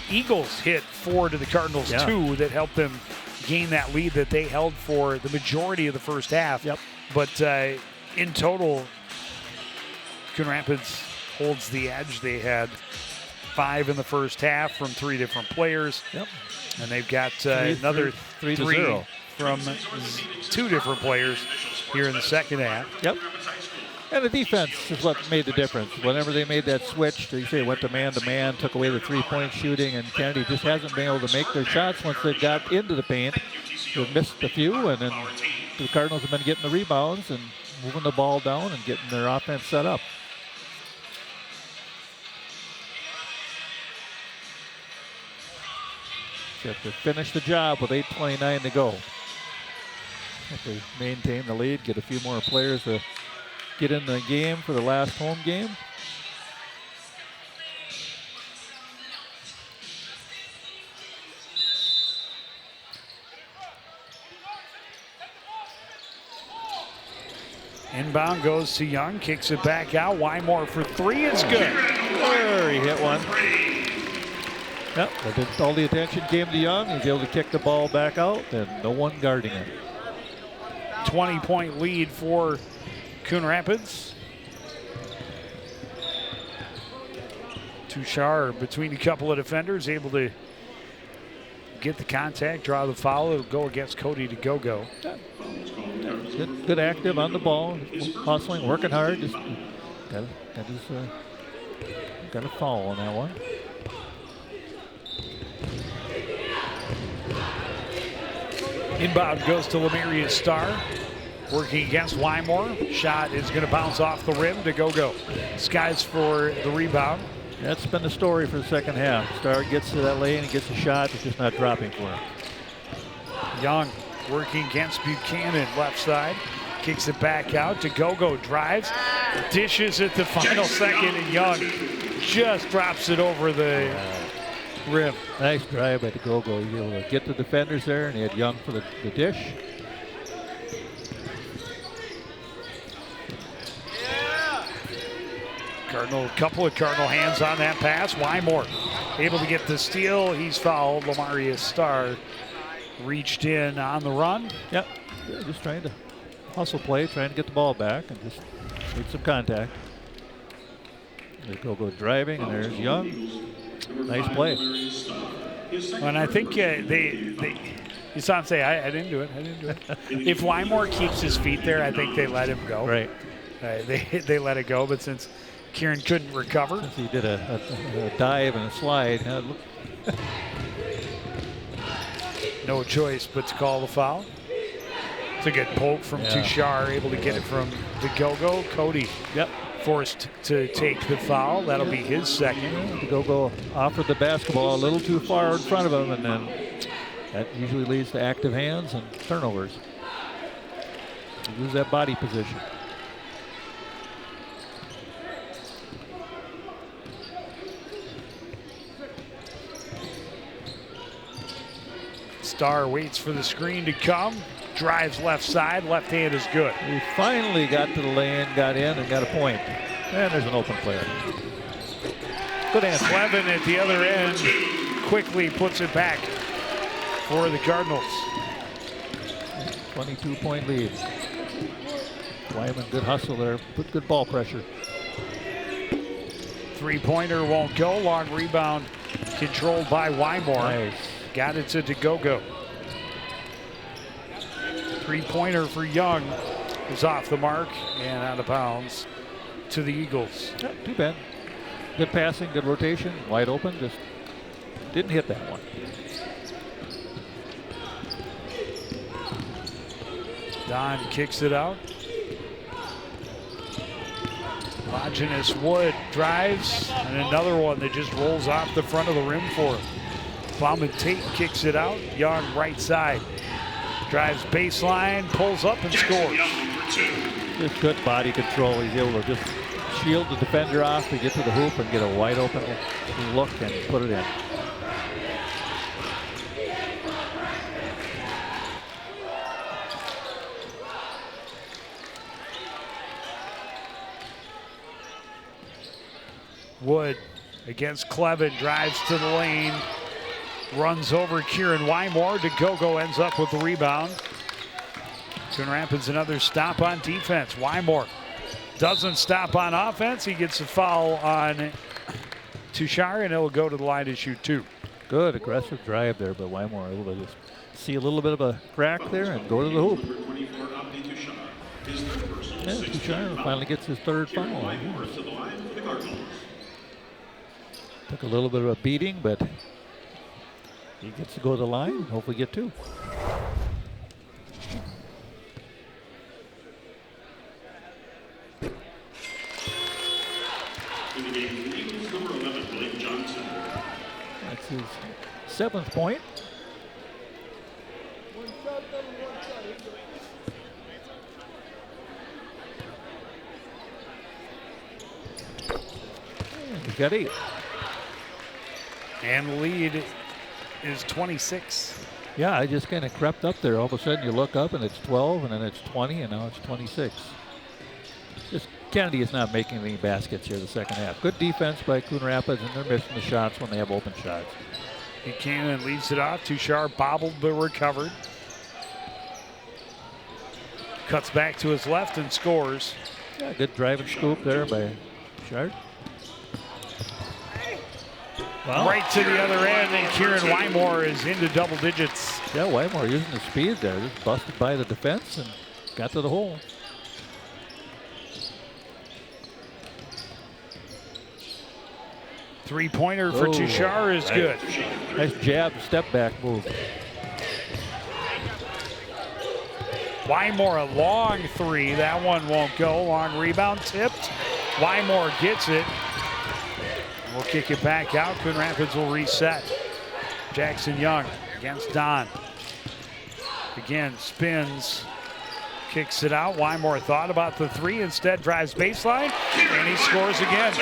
Eagles hit 4 to the Cardinals 2 that helped them gain that lead that they held for the majority of the first half. Yep. But in total, Coon Rapids holds the edge. They had 5 in the first half from 3 different players. Yep. And they've got another 3 to 3 0 from 2 different players here in the second half. Yep. And the defense is what made the difference. Whenever they made that switch, they say went to man, took away the 3-point shooting, and Kennedy just hasn't been able to make their shots once they've got into the paint. They've missed a few, and then the Cardinals have been getting the rebounds and moving the ball down and getting their offense set up. They have to finish the job with 8:29 to go. If they maintain the lead, get a few more players to get in the game for the last home game. Inbound goes to Young, kicks it back out. Wymore for 3, it's good. There, he hit one. Yep, all the attention came to Young. He's able to kick the ball back out, and no one guarding it. 20-point lead for Coon Rapids. Touchard between a couple of defenders, able to get the contact, draw the foul. It'll go against Cody to go. Good active on the ball, hustling, working hard. Just got a foul on that one. Inbound goes to Lemarius Starr, working against Wymore. Shot is going to bounce off the rim to go. Skies for the rebound. That's been the story for the second half. Starr gets to that lane and gets a shot, it's just not dropping for him. Young working against Buchanan, left side. Kicks it back out to go. Drives, dishes at the final second, and Young just drops it over the rim. Nice drive by the go-go. He's able to get the defenders there, and he had Young for the dish. A couple of Cardinal hands on that pass. Wymore able to get the steal. He's fouled. Lemarius Starr reached in on the run. Yep, just trying to hustle play, trying to get the ball back and just make some contact. There go driving, and there's Young. Nice play. And I think you saw him say, I didn't do it. If Wymore keeps his feet there, I think they let him go. Right. They let it go, but since Kieran couldn't recover. He did a dive and a slide. No choice but to call the foul. It's a good poke from Touchard, able to get it from the go. Cody forced to take the foul. That'll be his second. The go offered the basketball a little too far in front of him, and then that usually leads to active hands and turnovers. You lose that body position. Starr waits for the screen to come. Drives left side. Left hand is good. He finally got to the lane, got in, and got a point. And there's an open player. Good answer. Clevin at the other end quickly puts it back for the Cardinals. 22-point lead. Wyman, good hustle there. Put good ball pressure. Three-pointer won't go. Long rebound controlled by Wymore. Nice. Got it to go. Three-pointer for Young is off the mark and out of bounds to the Eagles. Yeah, too bad. Good passing, good rotation, wide open, just didn't hit that one. Don kicks it out. Longinus Wood drives, and another one that just rolls off the front of the rim for him. Bauman Tate kicks it out. Young right side. Drives baseline, pulls up and scores. Just good body control. He's able to just shield the defender off to get to the hoop and get a wide open look and put it in. Wood against Clevin, drives to the lane, runs over Kieran Wymore. DeGogo ends up with the rebound. Coon Rapids another stop on defense. Wymore doesn't stop on offense. He gets a foul on Tushar, and it'll go to the line to shoot 2. Good aggressive drive there, but Wymore able to just see a little bit of a crack there and go to the hoop. Yeah, Tushar finally gets his 3rd foul. Took a little bit of a beating, but he gets to go to the line. Hopefully get 2. That's his 7th point. He's got 8. And the lead is 26. Yeah, I just kind of crept up there. All of a sudden you look up and it's 12, and then it's 20, and now it's 26. Just Kennedy is not making any baskets here the second half. Good defense by Coon Rapids, and they're missing the shots when they have open shots. Buchanan leads it off. Tushar bobbled but recovered. Cuts back to his left and scores. Yeah, good driving scoop there by Shard. Well, right to the other end, and Kieran Wymore is into double digits. Yeah, Wymore using the speed there. Just busted by the defense and got to the hole. Three-pointer for Tushar is good. Nice jab, step back move. Wymore a long 3. That one won't go. Long rebound tipped. Wymore gets it. We'll kick it back out. Coon Rapids will reset. Jackson Young against Don. Again, spins. Kicks it out. Wymore thought about the 3. Instead drives baseline. And he scores again.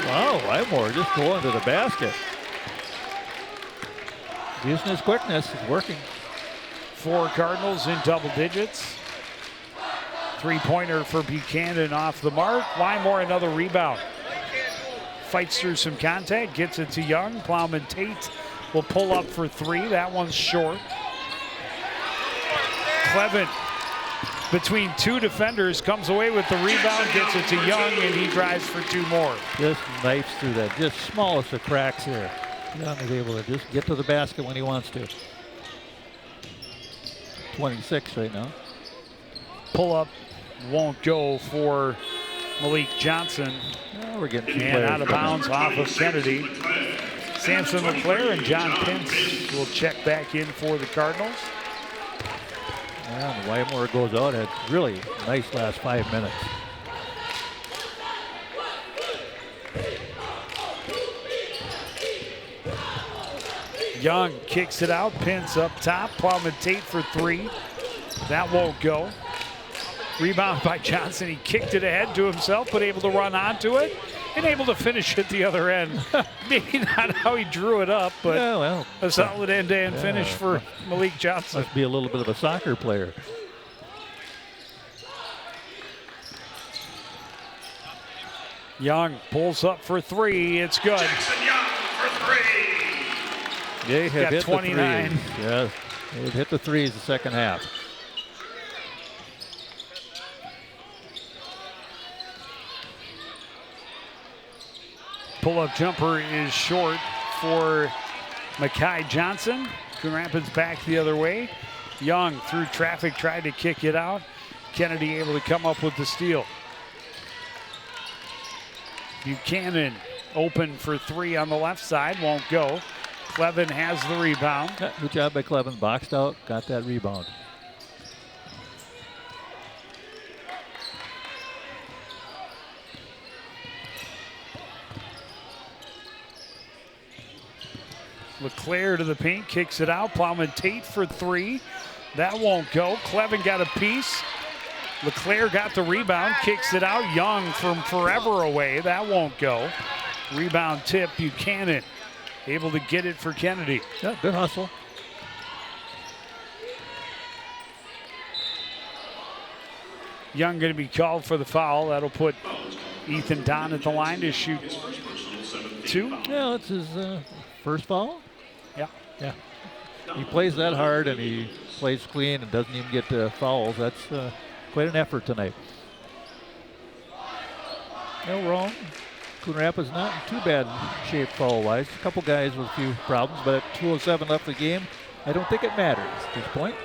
Wow, Wymore just going to the basket. Using his quickness is working. 4 Cardinals in double digits. Three-pointer for Buchanan off the mark. Wymore another rebound. Fights through some contact, gets it to Young. Plowman Tate will pull up for 3. That one's short. Clevin between 2 defenders comes away with the rebound, gets it to Young, and he drives for 2 more. Just knifes through that, just smallest of cracks here. Young is able to just get to the basket when he wants to. 26 right now. Pull up won't go for Malik Johnson. Now we're getting some and players. out of bounds off of Kennedy. Samson LeClaire and John Pence will check back in for the Cardinals. Yeah, and Wymore goes out at really nice last 5 minutes. Young kicks it out, Pence up top. Plowman Tate for 3. That won't go. Rebound by Johnson. He kicked it ahead to himself, but able to run onto it and able to finish at the other end. Maybe not how he drew it up, but yeah, well, a solid end-to-end finish for Malik Johnson. Must be a little bit of a soccer player. Young pulls up for 3. It's good. Jackson Young for 3. They have Got hit 29. the threes. Yeah, they've hit the threes the second half. Pull-up jumper is short for Makai Johnson. Coon Rapids back the other way. Young through traffic tried to kick it out. Kennedy able to come up with the steal. Buchanan open for 3 on the left side, won't go. Clevin has the rebound. Yeah, good job by Clevin, boxed out, got that rebound. LeClaire to the paint, kicks it out. Plowman Tate for 3. That won't go. Clevin got a piece. LeClaire got the rebound, kicks it out. Young from forever away. That won't go. Rebound tip, Buchanan able to get it for Kennedy. Yeah, good hustle. Young going to be called for the foul. That'll put Ethan Don at the line to shoot 2. Yeah, that's his first foul. Yeah. Yeah. He plays that hard and he plays clean and doesn't even get fouls. That's quite an effort tonight. No wrong. Coon Rapids not in too bad shape foul-wise. A couple guys with a few problems, but at 2:07 left the game, I don't think it matters at this point.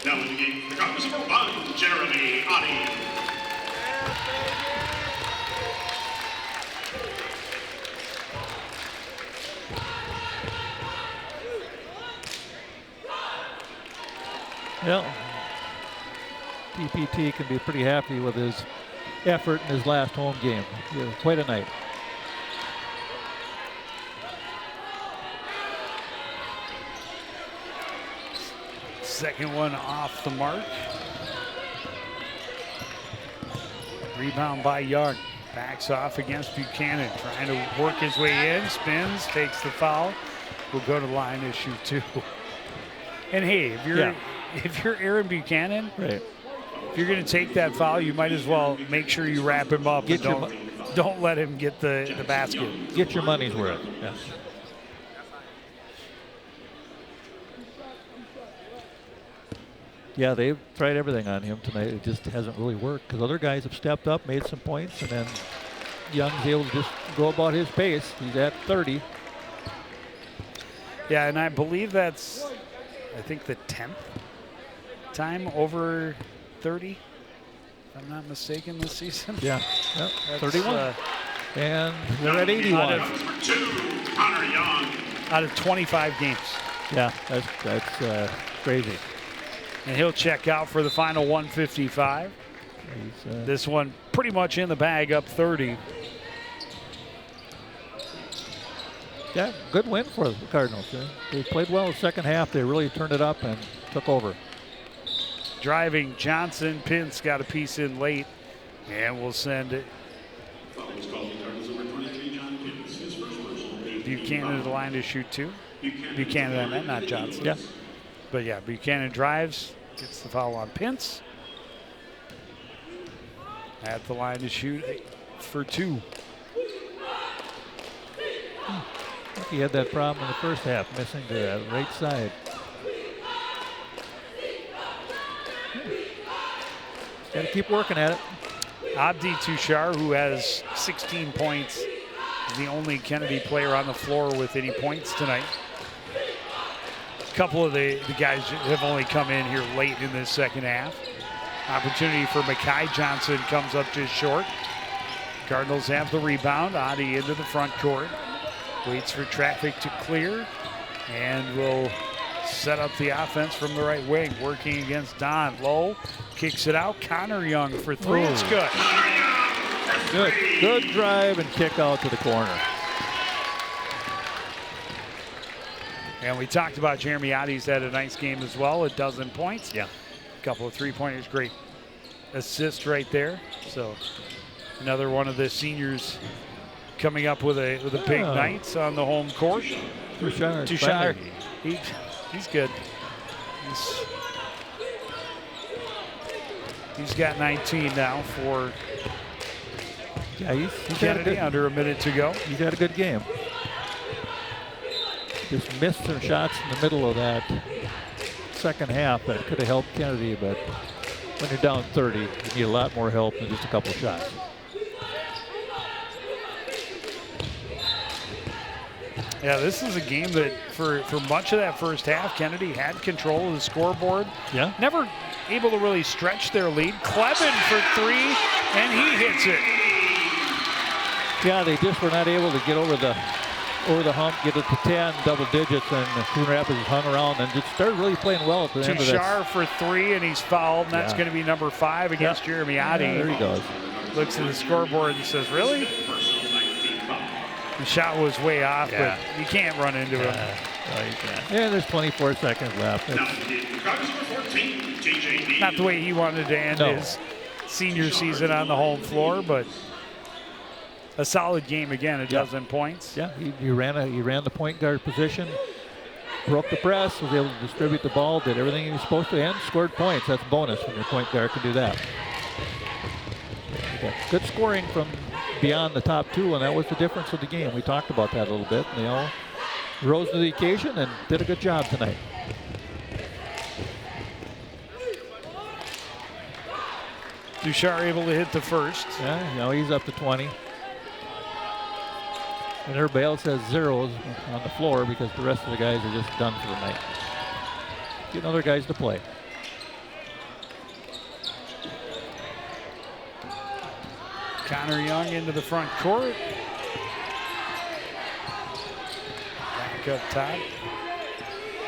Now in the game, the Cardinals number 1, Jeremy Oddie. Well, TPT can be pretty happy with his effort in his last home game. Yeah, quite a night. Second one off the mark. Rebound by Young. Backs off against Buchanan. Trying to work his way in. Spins. Takes the foul. Will go to the line to shoot 2. And hey, if you're Aaron Buchanan, right, if you're going to take that foul, you might as well make sure you wrap him up. And don't let him get the basket. Get your money's worth. Yeah. Yeah, they've tried everything on him tonight. It just hasn't really worked because other guys have stepped up, made some points, and then Young's able to just go about his pace. He's at 30. Yeah, and I believe that's, I think, the 10th time over 30, if I'm not mistaken, this season. Yeah, yep, 31. And we're at 81. Out of 25 games. Yeah, that's crazy. And he'll check out for the final 155. This one pretty much in the bag, up 30. Yeah, good win for the Cardinals. They played well in the second half. They really turned it up and took over. Driving Johnson. Pence got a piece in late. And we'll send it. Buchanan to the line to shoot 2. Buchanan, I meant, not Johnson. Yeah. But yeah, Buchanan drives, gets the foul on Pence. At the line to shoot for 2. I think he had that problem in the first half, missing the right side. Got to keep working at it. Abdi Tushar, who has 16 points, is the only Kennedy player on the floor with any points tonight. A couple of the guys have only come in here late in this second half. Opportunity for Makai Johnson comes up just short. Cardinals have the rebound. Adi into the front court. Waits for traffic to clear and will set up the offense from the right wing. Working against Don. Low kicks it out. Connor Young for 3. It's good. Good drive and kick out to the corner. And we talked about Jeremy Adi's had a nice game as well. 12 points. Yeah. A couple of 3-pointers. Great assist right there. So another one of the seniors coming up with a big night on the home court. Tushar. He's good. He's got 19 now for he's Kennedy, under a minute to go. He's had a good game. Just missed some shots in the middle of that second half that could have helped Kennedy, but when you're down 30, you need a lot more help than just a couple shots. Yeah, this is a game that for much of that first half, Kennedy had control of the scoreboard. Yeah. Never able to really stretch their lead. Kleben for 3, and he hits it. Yeah, they just were not able to get over the hump, get it to 10, double digits, and Coon Rapids hung around and just started really playing well at the end of that. Tushar for 3, and he's fouled, and that's going to be number 5 against Jeremy Adi. Yeah, there he goes. Looks at the scoreboard and says, really? The shot was way off, but you can't run into him. No, you can't. Yeah, there's 24 seconds left. Not the way he wanted to end his senior season on the home floor, but a solid game again, 12 points. Yeah, he ran the point guard position, broke the press, was able to distribute the ball, did everything he was supposed to, and scored points. That's a bonus when your point guard can do that. Okay. Good scoring from beyond the top 2, and that was the difference of the game. We talked about that a little bit, and they all rose to the occasion and did a good job tonight. Duchar able to hit the first. Yeah, you know, he's up to 20. And everybody else has zeros on the floor because the rest of the guys are just done for the night. Getting other guys to play. Connor Young into the front court. Back up top.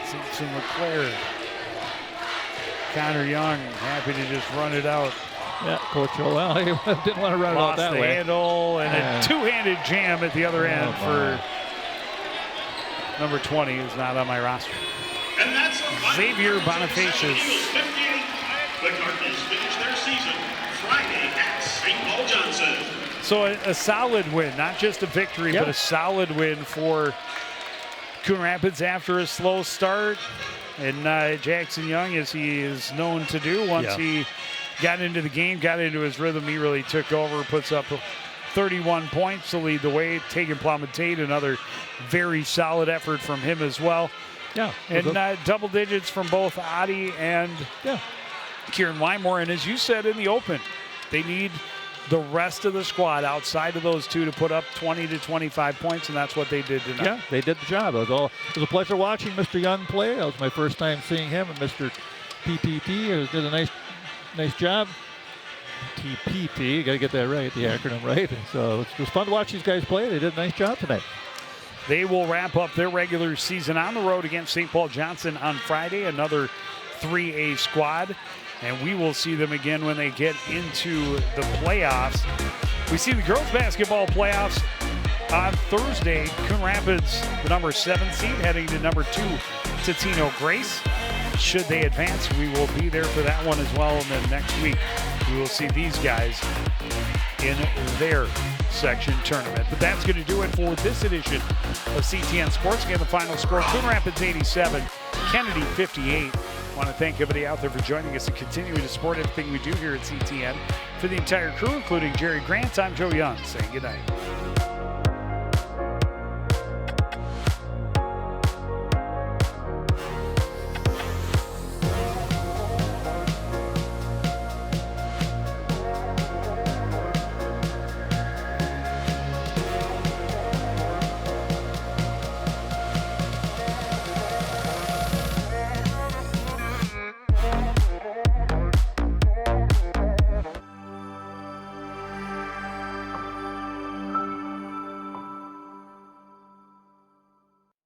Simpson LeClaire. Connor Young happy to just run it out. Yeah, Coach Joel didn't want to run it out Lost that the way. handle and a two-handed jam at the other end for number 20, who's not on my roster. And that's Xavier Bonifacius. Eagles 58. The Cardinals finish their season Friday at St. Paul Johnson. So a solid win, not just a victory, but a solid win for Coon Rapids after a slow start. And Jackson Young, as he is known to do, once he got into the game, got into his rhythm, he really took over, puts up 31 points to lead the way, taking Plum Tate, another very solid effort from him as well. Yeah. And double digits from both Adi and Kieran Wymore. And as you said in the open, they need the rest of the squad outside of those two to put up 20 to 25 points, and that's what they did tonight. Yeah, they did the job. It was a pleasure watching Mr. Young play. That was my first time seeing him, and Mr. PPP did a nice job. TPP, you got to get that right, the acronym right. So it was fun to watch these guys play. They did a nice job tonight. They will wrap up their regular season on the road against St. Paul Johnson on Friday, another 3A squad. And we will see them again when they get into the playoffs. We see the girls basketball playoffs on Thursday. Coon Rapids, the number 7 seed, heading to number 2, Totino Grace. Should they advance, we will be there for that one as well. And then next week, we will see these guys in their section tournament. But that's going to do it for this edition of CTN Sports. Again, the final score, Coon Rapids 87, Kennedy 58. I want to thank everybody out there for joining us and continuing to support everything we do here at CTN. For the entire crew, including Jerry Grant, I'm Joe Young, saying good night.